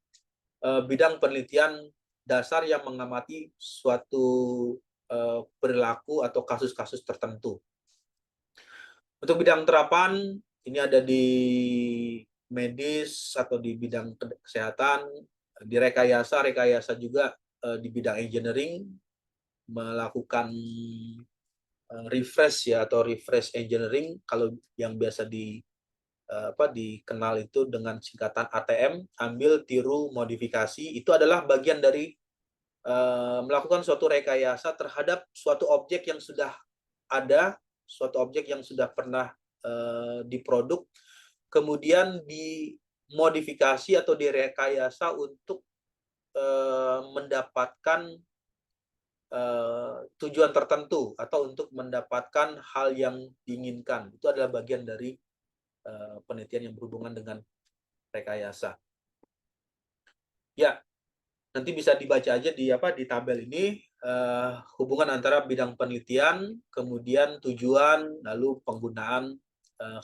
S1: bidang penelitian dasar yang mengamati suatu perilaku atau kasus-kasus tertentu. Untuk bidang terapan, ini ada di medis atau di bidang kesehatan, di rekayasa juga di bidang engineering, melakukan refresh ya, atau refresh engineering, kalau yang biasa dikenal itu dengan singkatan ATM, ambil, tiru, modifikasi. Itu adalah bagian dari melakukan suatu rekayasa terhadap suatu objek yang sudah ada, suatu objek yang sudah pernah diproduk, kemudian dimodifikasi atau direkayasa untuk mendapatkan tujuan tertentu atau untuk mendapatkan hal yang diinginkan. Itu adalah bagian dari penelitian yang berhubungan dengan rekayasa. Ya, nanti bisa dibaca aja di tabel ini, hubungan antara bidang penelitian, kemudian tujuan, lalu penggunaan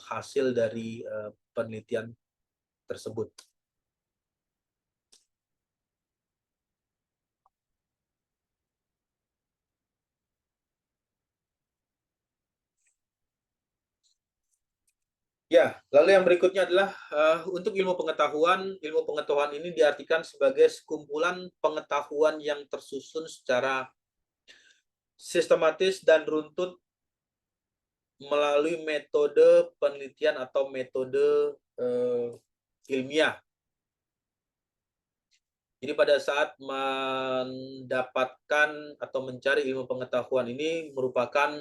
S1: hasil dari penelitian tersebut. Ya, lalu yang berikutnya adalah untuk ilmu pengetahuan. Ilmu pengetahuan ini diartikan sebagai sekumpulan pengetahuan yang tersusun secara sistematis dan runtut melalui metode penelitian atau metode ilmiah. Jadi pada saat mendapatkan atau mencari ilmu pengetahuan ini merupakan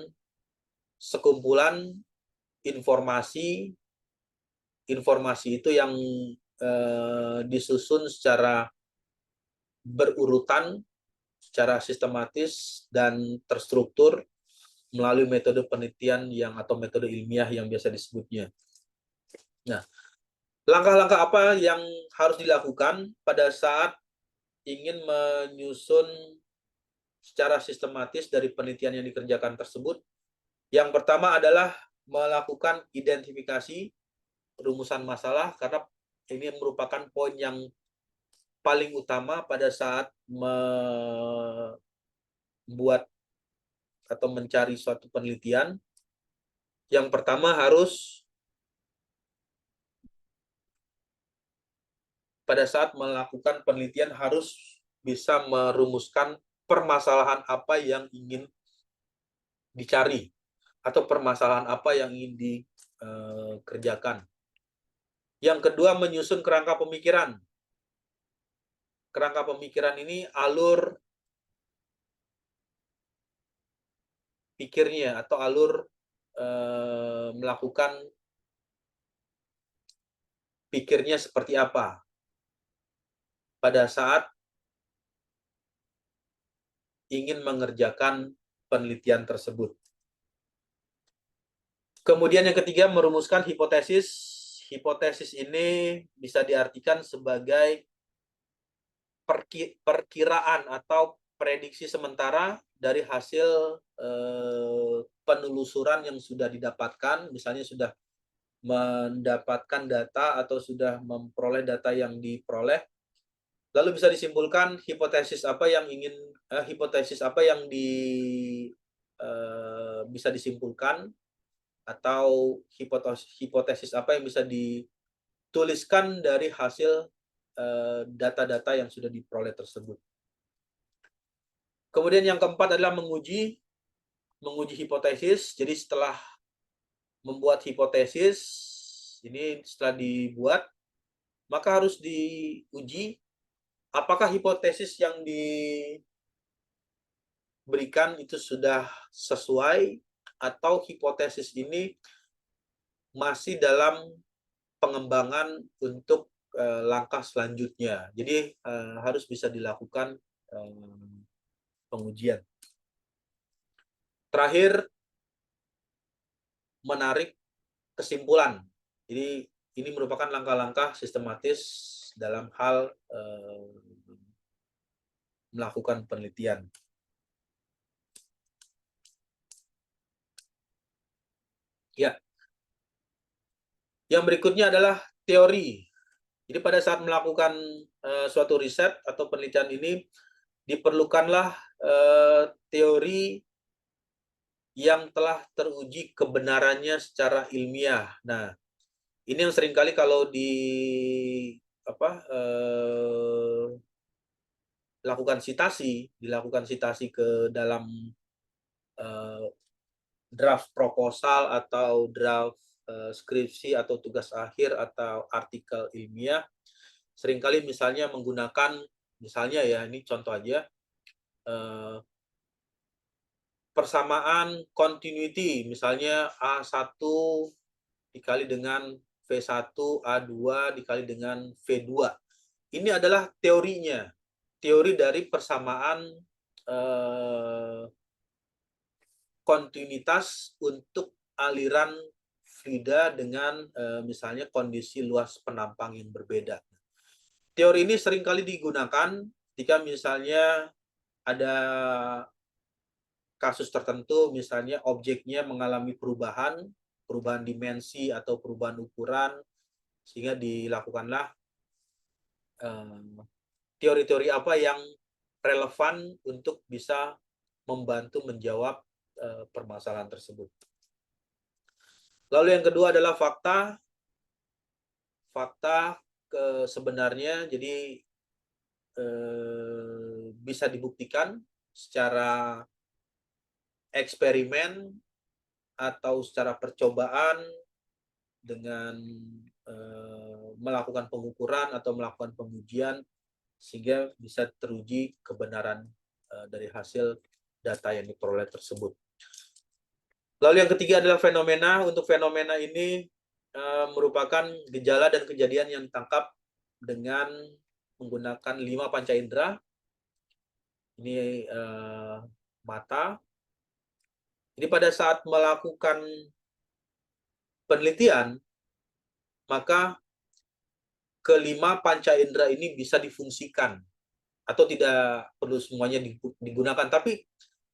S1: sekumpulan informasi itu yang disusun secara berurutan, secara sistematis dan terstruktur melalui metode penelitian atau metode ilmiah yang biasa disebutnya. Nah, langkah-langkah apa yang harus dilakukan pada saat ingin menyusun secara sistematis dari penelitian yang dikerjakan tersebut? Yang pertama adalah melakukan identifikasi rumusan masalah, karena ini merupakan poin yang paling utama pada saat membuat atau mencari suatu penelitian. Yang pertama harus pada saat melakukan penelitian harus bisa merumuskan permasalahan apa yang ingin dicari atau permasalahan apa yang ingin dikerjakan. Yang kedua, menyusun kerangka pemikiran. Kerangka pemikiran ini alur pikirnya atau alur melakukan pikirnya seperti apa pada saat ingin mengerjakan penelitian tersebut. Kemudian yang ketiga, merumuskan hipotesis. Hipotesis ini bisa diartikan sebagai perkiraan atau prediksi sementara dari hasil penelusuran yang sudah didapatkan, misalnya sudah mendapatkan data atau sudah memperoleh data yang diperoleh, lalu bisa disimpulkan hipotesis apa yang bisa disimpulkan, atau hipotesis apa yang bisa dituliskan dari hasil data-data yang sudah diperoleh tersebut. Kemudian yang keempat adalah menguji hipotesis. Jadi setelah membuat hipotesis, ini setelah dibuat, maka harus diuji apakah hipotesis yang diberikan itu sudah sesuai atau hipotesis ini masih dalam pengembangan untuk langkah selanjutnya. Jadi harus bisa dilakukan pengujian. Terakhir, menarik kesimpulan. Jadi ini merupakan langkah-langkah sistematis dalam hal melakukan penelitian. Ya. Yang berikutnya adalah teori. Jadi pada saat melakukan suatu riset atau penelitian ini diperlukanlah teori yang telah teruji kebenarannya secara ilmiah. Nah, ini yang seringkali kalau dilakukan citasi ke dalam draft proposal atau draft skripsi atau tugas akhir atau artikel ilmiah, seringkali misalnya menggunakan, misalnya ya, ini contoh aja, persamaan continuity, misalnya A1 dikali dengan V1, A2 dikali dengan V2. Ini adalah teorinya, teori dari persamaan kontinuitas untuk aliran fluida dengan misalnya kondisi luas penampang yang berbeda. Teori ini seringkali digunakan jika misalnya ada kasus tertentu, misalnya objeknya mengalami perubahan dimensi atau perubahan ukuran, sehingga dilakukanlah teori-teori apa yang relevan untuk bisa membantu menjawab permasalahan tersebut. Lalu yang kedua adalah fakta. Fakta sebenarnya jadi bisa dibuktikan secara eksperimen atau secara percobaan dengan melakukan pengukuran atau melakukan pengujian sehingga bisa teruji kebenaran dari hasil data yang diperoleh tersebut. Lalu yang ketiga adalah fenomena. Untuk fenomena ini merupakan gejala dan kejadian yang ditangkap dengan menggunakan 5 panca indera. Ini mata. Jadi pada saat melakukan penelitian, maka kelima panca indera ini bisa difungsikan, atau tidak perlu semuanya digunakan, tapi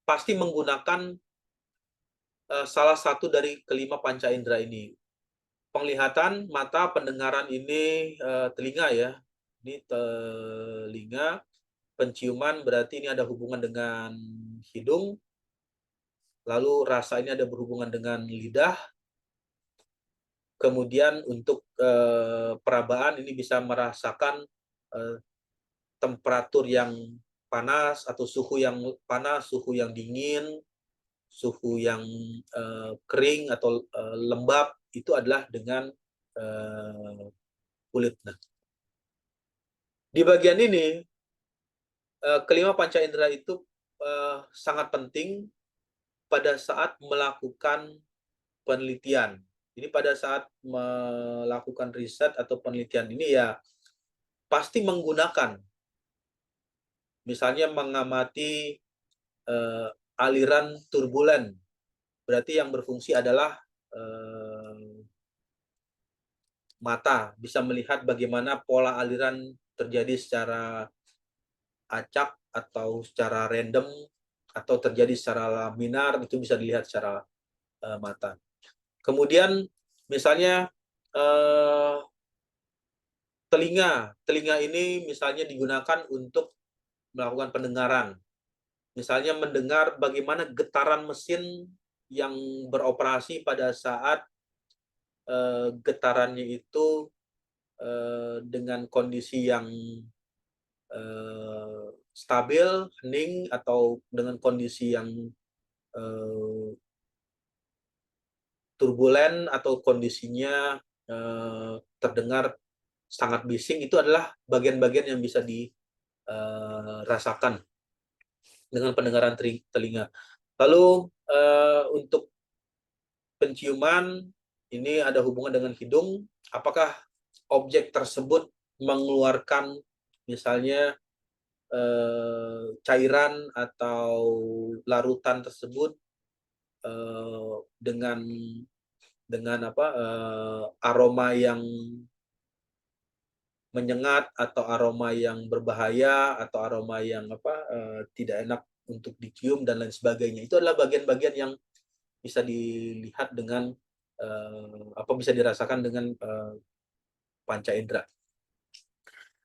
S1: pasti menggunakan salah satu dari kelima panca indera ini. Penglihatan, mata, pendengaran ini telinga ya. Ini telinga. Penciuman berarti ini ada hubungan dengan hidung. Lalu rasa ini ada berhubungan dengan lidah. Kemudian untuk perabaan ini bisa merasakan temperatur yang panas atau suhu yang panas, suhu yang dingin, suhu yang kering atau lembab, itu adalah dengan kulit. Nah, di bagian ini kelima panca indera itu sangat penting pada saat melakukan penelitian. Jadi pada saat melakukan riset atau penelitian ini ya pasti menggunakan, misalnya mengamati aliran turbulen, berarti yang berfungsi adalah mata, bisa melihat bagaimana pola aliran terjadi secara acak atau secara random atau terjadi secara laminar, itu bisa dilihat secara mata. Kemudian misalnya telinga ini misalnya digunakan untuk melakukan pendengaran. Misalnya mendengar bagaimana getaran mesin yang beroperasi pada saat getarannya itu dengan kondisi yang stabil, hening, atau dengan kondisi yang turbulen atau kondisinya terdengar sangat bising. Itu adalah bagian-bagian yang bisa dirasakan dengan pendengaran telinga. Lalu untuk penciuman ini ada hubungan dengan hidung. Apakah objek tersebut mengeluarkan misalnya cairan atau larutan tersebut dengan aroma yang menyengat atau aroma yang berbahaya atau aroma yang tidak enak untuk dicium dan lain sebagainya. Itu adalah bagian-bagian yang bisa dilihat dengan bisa dirasakan dengan panca indera.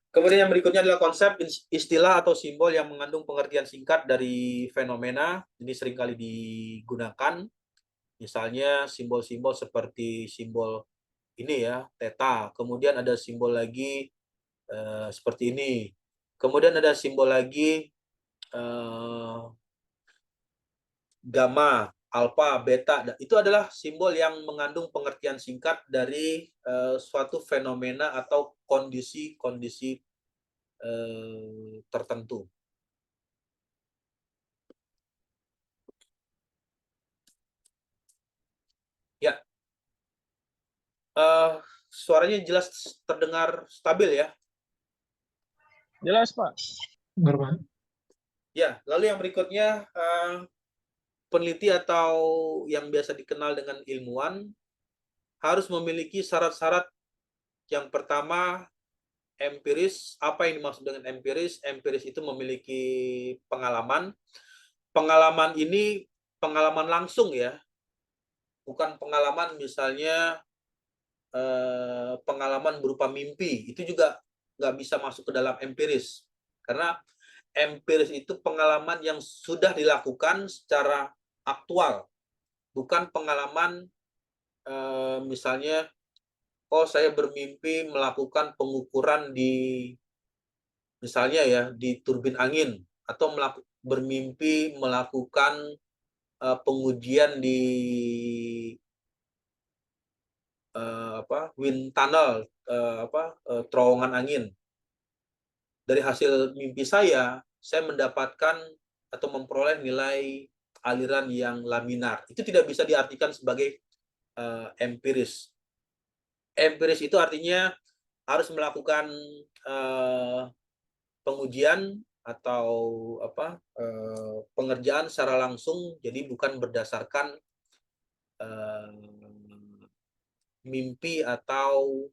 S1: Kemudian yang berikutnya adalah konsep istilah atau simbol yang mengandung pengertian singkat dari fenomena. Ini seringkali digunakan. Misalnya simbol-simbol seperti simbol ini ya, theta. Kemudian ada simbol lagi seperti ini. Kemudian ada simbol lagi gamma, alpha, beta. Itu adalah simbol yang mengandung pengertian singkat dari suatu fenomena atau kondisi-kondisi tertentu. Ya, suaranya jelas terdengar stabil ya.
S3: Jelas, Pak.
S1: Ya, lalu yang berikutnya peneliti atau yang biasa dikenal dengan ilmuwan harus memiliki syarat-syarat. Yang pertama, empiris. Apa yang dimaksud dengan empiris? Empiris itu memiliki pengalaman. Pengalaman ini pengalaman langsung ya, bukan pengalaman misalnya pengalaman berupa mimpi. Itu juga nggak bisa masuk ke dalam empiris. Karena empiris itu pengalaman yang sudah dilakukan secara aktual, bukan pengalaman misalnya, oh saya bermimpi melakukan pengukuran di misalnya ya di turbin angin, atau bermimpi melakukan pengujian di wind tunnel, terowongan angin. Dari hasil mimpi saya mendapatkan atau memperoleh nilai aliran yang laminar. Itu tidak bisa diartikan sebagai empiris. Empiris itu artinya harus melakukan pengujian atau pengerjaan secara langsung, jadi bukan berdasarkan mimpi atau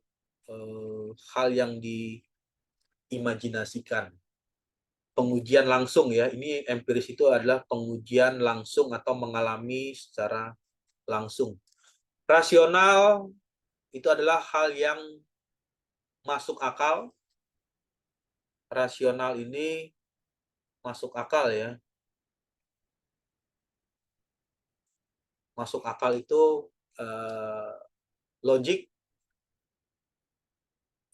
S1: hal yang diimajinasikan. Pengujian langsung ya, ini empiris itu adalah pengujian langsung atau mengalami secara langsung. Rasional itu adalah hal yang masuk akal. Rasional ini masuk akal ya. Masuk akal itu logik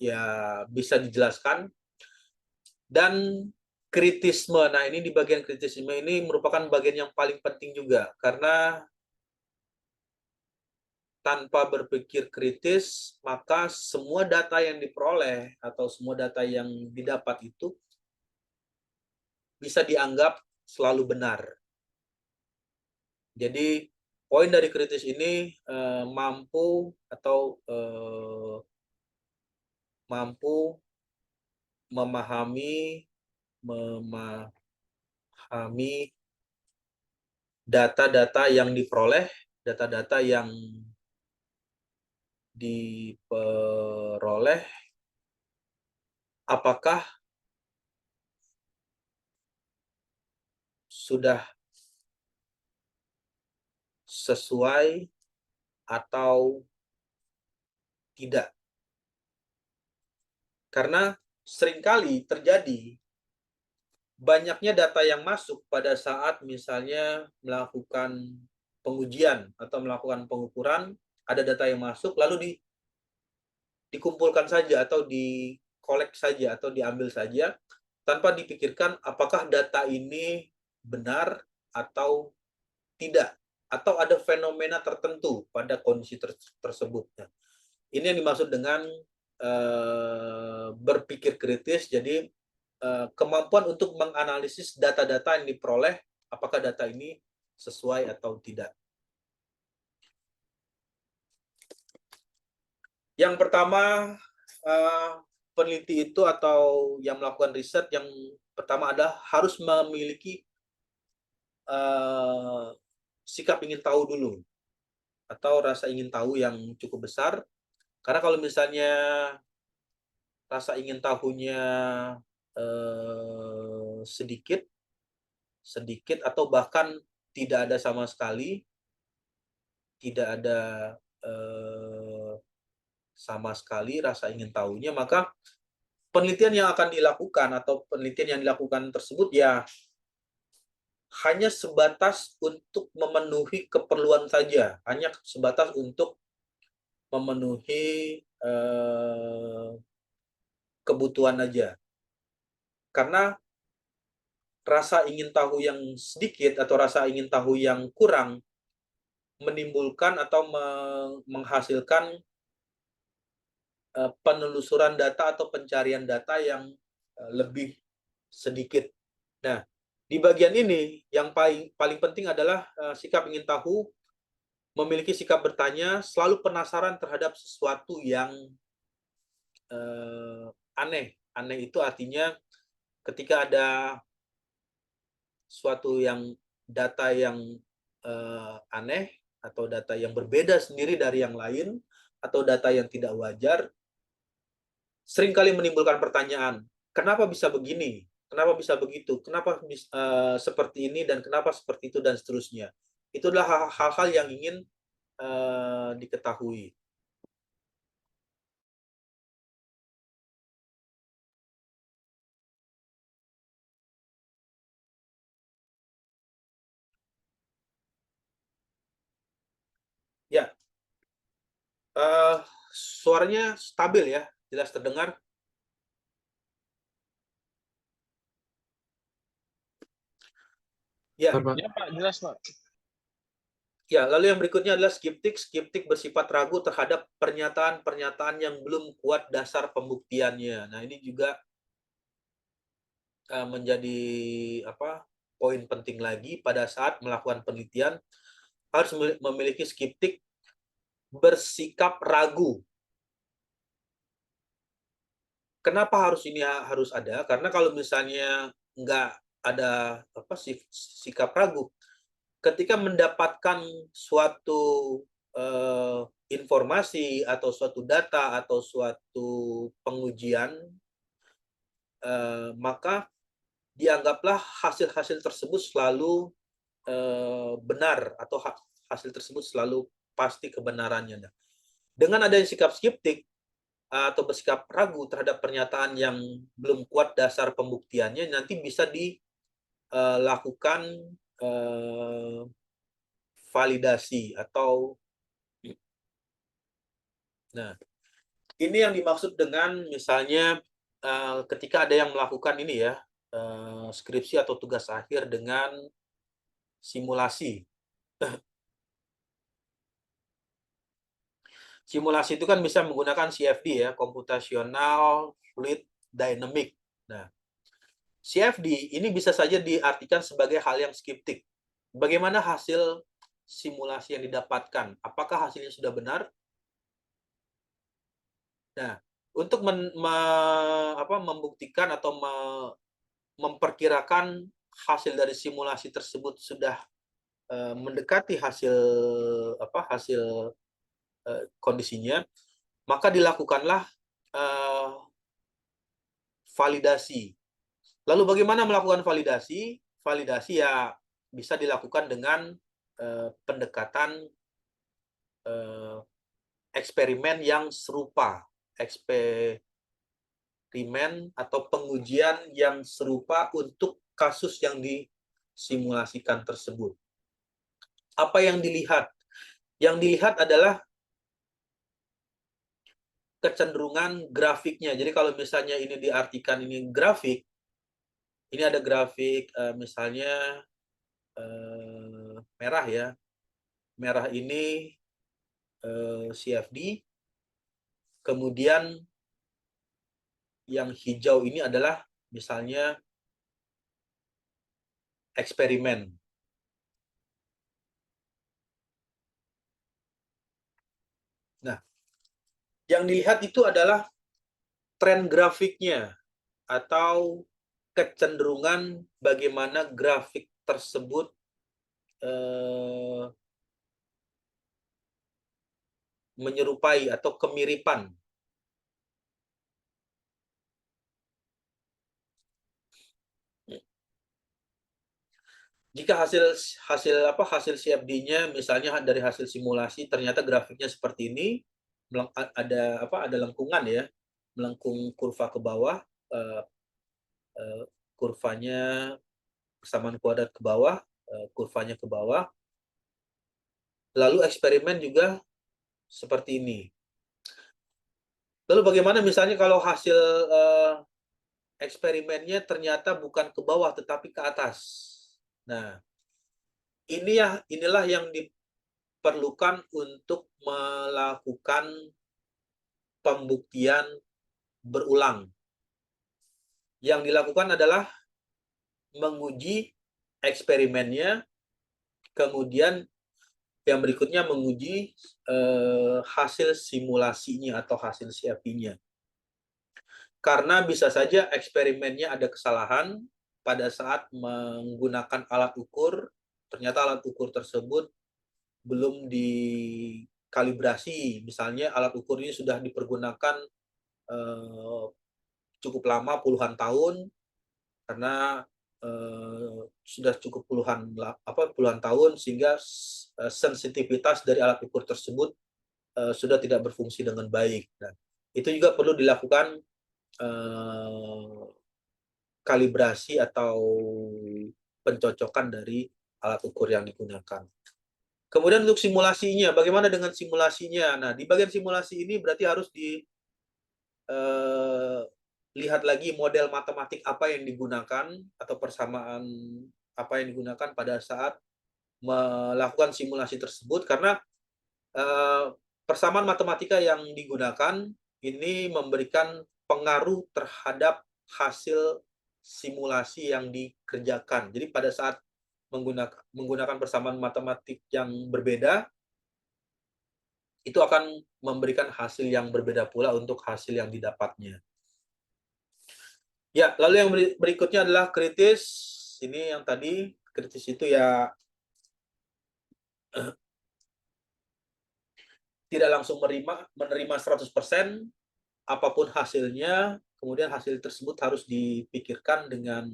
S1: ya, bisa dijelaskan. Dan kritisme. Nah, ini di bagian kritisme ini merupakan bagian yang paling penting juga, karena tanpa berpikir kritis, maka semua data yang diperoleh atau semua data yang didapat itu bisa dianggap selalu benar. Jadi poin dari kritis ini mampu memahami data-data yang diperoleh, data-data yang diperoleh, apakah sudah sesuai atau tidak. Karena seringkali terjadi banyaknya data yang masuk pada saat misalnya melakukan pengujian atau melakukan pengukuran, ada data yang masuk lalu dikumpulkan saja atau dikolek saja atau diambil saja tanpa dipikirkan apakah data ini benar atau tidak, atau ada fenomena tertentu pada kondisi tersebut. Nah, ini yang dimaksud dengan berpikir kritis. Jadi kemampuan untuk menganalisis data-data yang diperoleh, apakah data ini sesuai atau tidak. Yang pertama, peneliti itu atau yang melakukan riset yang pertama adalah harus memiliki sikap ingin tahu dulu, atau rasa ingin tahu yang cukup besar. Karena kalau misalnya rasa ingin tahunya sedikit atau bahkan tidak ada sama sekali, sama sekali rasa ingin tahunya, maka penelitian yang akan dilakukan atau penelitian yang dilakukan tersebut ya hanya sebatas untuk memenuhi keperluan saja, hanya sebatas untuk memenuhi kebutuhan aja. Karena rasa ingin tahu yang sedikit atau rasa ingin tahu yang kurang menimbulkan atau menghasilkan penelusuran data atau pencarian data yang lebih sedikit. Nah, di bagian ini yang paling penting adalah sikap ingin tahu, memiliki sikap bertanya, selalu penasaran terhadap sesuatu yang aneh. Aneh itu artinya ketika ada suatu data yang aneh atau data yang berbeda sendiri dari yang lain atau data yang tidak wajar, seringkali menimbulkan pertanyaan, kenapa bisa begini? Kenapa bisa begitu? Kenapa seperti ini dan kenapa seperti itu dan seterusnya? Itu adalah hal-hal yang ingin diketahui. Ya, suaranya stabil ya, jelas terdengar. Ya,
S3: Ya Pak, jelas Pak.
S1: ya, lalu yang berikutnya adalah skeptik. Skeptik bersifat ragu terhadap pernyataan-pernyataan yang belum kuat dasar pembuktiannya. Nah, ini juga menjadi poin penting lagi pada saat melakukan penelitian, harus memiliki skeptik bersikap ragu. Kenapa harus ada? Karena kalau misalnya nggak ada sikap ragu, ketika mendapatkan suatu informasi atau suatu data atau suatu pengujian, maka dianggaplah hasil-hasil tersebut selalu benar atau hasil tersebut selalu pasti kebenarannya. Dengan adanya sikap skeptik atau bersikap ragu terhadap pernyataan yang belum kuat dasar pembuktiannya, nanti bisa dilakukan validasi atau ini yang dimaksud dengan misalnya ketika ada yang melakukan ini ya skripsi atau tugas akhir dengan simulasi. Simulasi itu kan bisa menggunakan CFD ya, Computational Fluid Dynamic. Nah, CFD ini bisa saja diartikan sebagai hal yang skeptik. Bagaimana hasil simulasi yang didapatkan? Apakah hasilnya sudah benar? Nah, untuk membuktikan atau memperkirakan hasil dari simulasi tersebut sudah mendekati hasil kondisinya, maka dilakukanlah validasi. Lalu bagaimana melakukan validasi? Validasi ya bisa dilakukan dengan pendekatan eksperimen yang serupa, eksperimen atau pengujian yang serupa untuk kasus yang disimulasikan tersebut. Apa yang dilihat? Yang dilihat adalah kecenderungan grafiknya. Jadi kalau misalnya ini diartikan ini grafik, ini ada grafik misalnya merah ya. Merah ini CFD. Kemudian yang hijau ini adalah misalnya eksperimen. Nah, yang dilihat itu adalah tren grafiknya atau kecenderungan bagaimana grafik tersebut menyerupai atau kemiripan. Jika hasil CFD-nya misalnya dari hasil simulasi ternyata grafiknya seperti ini, ada lengkungan ya. melengkung kurva ke bawah, kurvanya persamaan kuadrat ke bawah, kurvanya ke bawah. Lalu eksperimen juga seperti ini. Lalu bagaimana misalnya kalau hasil eksperimennya ternyata bukan ke bawah tetapi ke atas? Nah, inilah yang diperlukan untuk melakukan pembuktian berulang. Yang dilakukan adalah menguji eksperimennya, kemudian yang berikutnya menguji hasil simulasinya atau hasil CFD-nya. Karena bisa saja eksperimennya ada kesalahan pada saat menggunakan alat ukur, ternyata alat ukur tersebut belum dikalibrasi. Misalnya alat ukur ini sudah dipergunakan cukup lama, puluhan tahun, karena sudah cukup puluhan tahun sehingga sensitivitas dari alat ukur tersebut sudah tidak berfungsi dengan baik. Nah, itu juga perlu dilakukan kalibrasi atau pencocokan dari alat ukur yang digunakan. Kemudian untuk simulasinya, bagaimana dengan simulasinya? Nah, di bagian simulasi ini berarti harus lihat lagi model matematik apa yang digunakan atau persamaan apa yang digunakan pada saat melakukan simulasi tersebut, karena persamaan matematika yang digunakan ini memberikan pengaruh terhadap hasil simulasi yang dikerjakan. Jadi pada saat menggunakan persamaan matematik yang berbeda, itu akan memberikan hasil yang berbeda pula untuk hasil yang didapatnya. Ya, lalu yang berikutnya adalah kritis. Ini yang tadi, kritis itu ya tidak langsung menerima 100%, apapun hasilnya, kemudian hasil tersebut harus dipikirkan dengan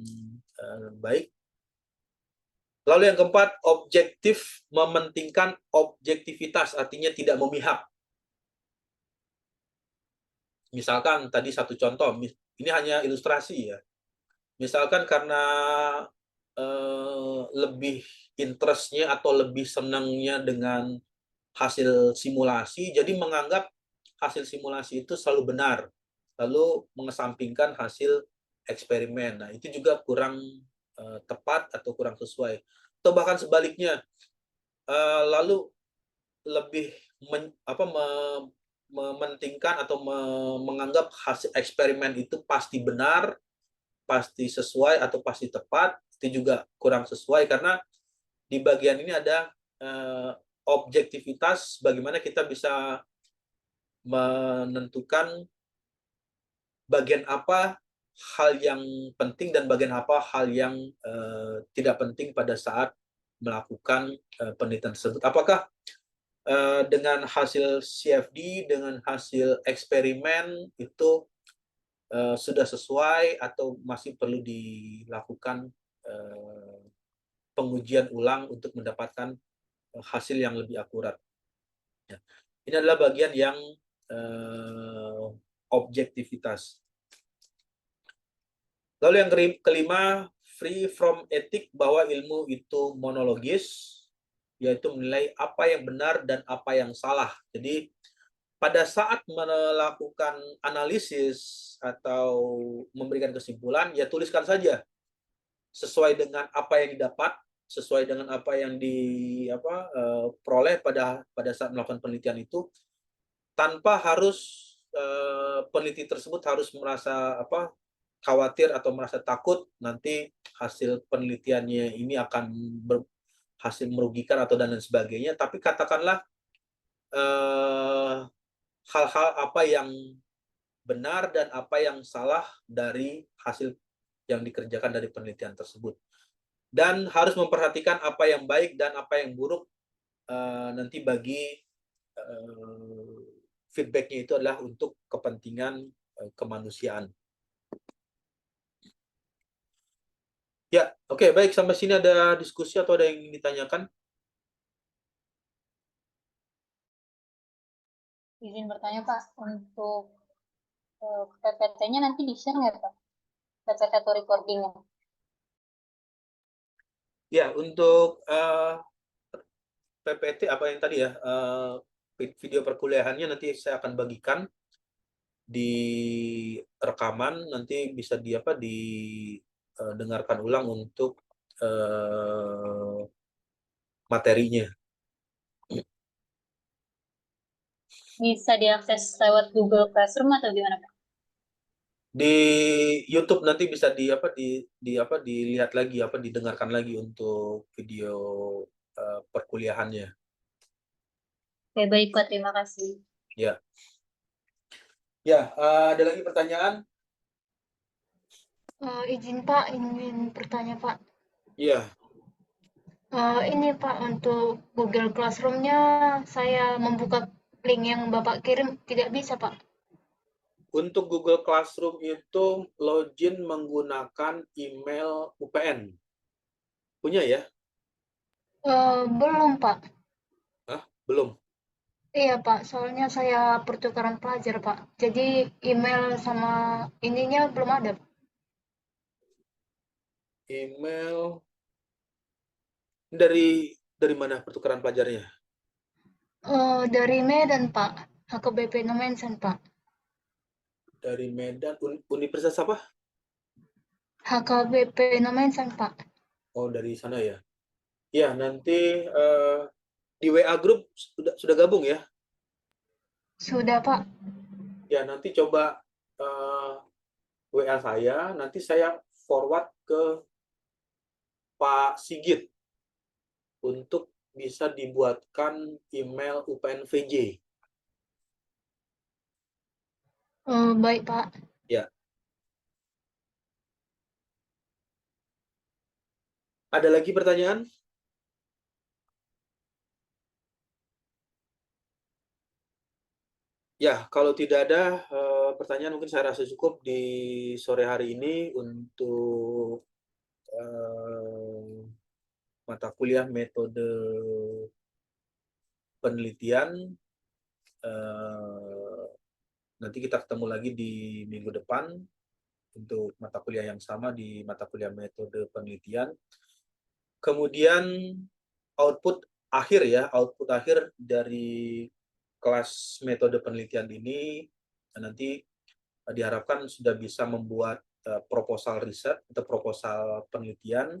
S1: baik. Lalu yang keempat, objektif, mementingkan objektivitas, artinya tidak memihak. Misalkan tadi satu contoh, ini hanya ilustrasi ya. Misalkan karena lebih interestnya atau lebih senangnya dengan hasil simulasi, jadi menganggap hasil simulasi itu selalu benar, lalu mengesampingkan hasil eksperimen. Nah, itu juga kurang tepat atau kurang sesuai. Atau bahkan sebaliknya, lalu lebih mementingkan atau menganggap hasil eksperimen itu pasti benar, pasti sesuai atau pasti tepat, itu juga kurang sesuai, karena di bagian ini ada objektivitas, bagaimana kita bisa menentukan bagian apa hal yang penting dan bagian apa hal yang tidak penting pada saat melakukan penelitian tersebut. Apakah dengan hasil CFD, dengan hasil eksperimen itu sudah sesuai atau masih perlu dilakukan pengujian ulang untuk mendapatkan hasil yang lebih akurat. Ya. Ini adalah bagian yang objektivitas. Lalu yang kelima, free from etik, bahwa ilmu itu monologis, yaitu menilai apa yang benar dan apa yang salah. Jadi pada saat melakukan analisis atau memberikan kesimpulan, ya tuliskan saja sesuai dengan apa yang didapat, sesuai dengan apa yang diperoleh pada saat melakukan penelitian itu, tanpa harus peneliti tersebut harus merasa khawatir atau merasa takut nanti hasil penelitiannya ini akan berhasil merugikan atau dan lain sebagainya. Tapi katakanlah hal-hal apa yang benar dan apa yang salah dari hasil yang dikerjakan dari penelitian tersebut. Dan harus memperhatikan apa yang baik dan apa yang buruk nanti bagi feedbacknya itu adalah untuk kepentingan kemanusiaan. Ya, oke, baik. Sampai sini ada diskusi atau ada yang ingin ditanyakan?
S4: Izin bertanya Pak, untuk PPT-nya nanti di-share nggak, Pak? PPT atau recording-nya?
S1: Ya, untuk PPT apa yang tadi ya, video perkuliahannya nanti saya akan bagikan di rekaman, nanti bisa didengarkan ulang untuk materinya.
S4: Bisa diakses lewat Google Classroom atau gimana, Pak?
S1: Di YouTube nanti bisa dilihat lagi, didengarkan lagi untuk video perkuliahannya.
S4: Oke, baik, Pak. Terima kasih.
S1: Ya. Ya, ada lagi pertanyaan?
S5: Izin Pak, ingin bertanya Pak.
S1: Iya.
S5: Ini Pak, untuk Google Classroom-nya saya membuka link yang Bapak kirim tidak bisa Pak.
S1: Untuk Google Classroom itu login menggunakan email UPN. Punya ya?
S5: Belum Pak.
S1: Hah? Belum?
S5: Iya Pak, soalnya saya pertukaran pelajar Pak. Jadi email sama ininya belum ada Pak.
S1: Email dari mana pertukaran pelajarnya?
S5: Dari Medan Pak, HKBP Nomensen Pak.
S1: Dari Medan, Universitas apa?
S5: HKBP Nomensen Pak.
S1: Oh, dari sana ya. Ya, nanti di WA group sudah gabung ya?
S5: Sudah Pak.
S1: Ya, nanti coba WA saya, nanti saya forward ke Pak Sigit untuk bisa dibuatkan email UPN VJ.
S5: Baik Pak.
S1: Ya. Ada lagi pertanyaan? Ya, kalau tidak ada pertanyaan mungkin saya rasa cukup di sore hari ini untuk mata kuliah metode penelitian. Nanti kita ketemu lagi di minggu depan untuk mata kuliah yang sama di mata kuliah metode penelitian. Kemudian output akhir dari kelas metode penelitian ini nanti diharapkan sudah bisa membuat proposal riset atau proposal penelitian.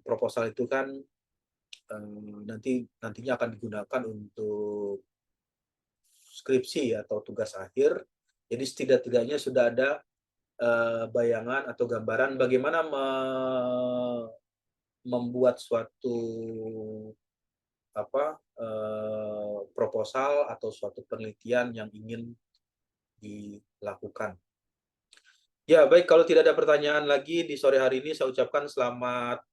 S1: Proposal itu kan nantinya akan digunakan untuk skripsi atau tugas akhir. Jadi setidak-tidaknya sudah ada bayangan atau gambaran bagaimana membuat suatu proposal atau suatu penelitian yang ingin dilakukan. Ya, baik, kalau tidak ada pertanyaan lagi di sore hari ini, saya ucapkan selamat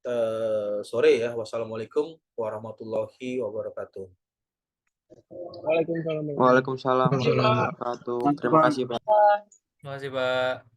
S1: sore ya. Wassalamualaikum warahmatullahi wabarakatuh.
S3: Waalaikumsalam.
S2: Waalaikumsalam warahmatullahi wabarakatuh. Terima kasih Pak.
S6: Terima kasih, Pak.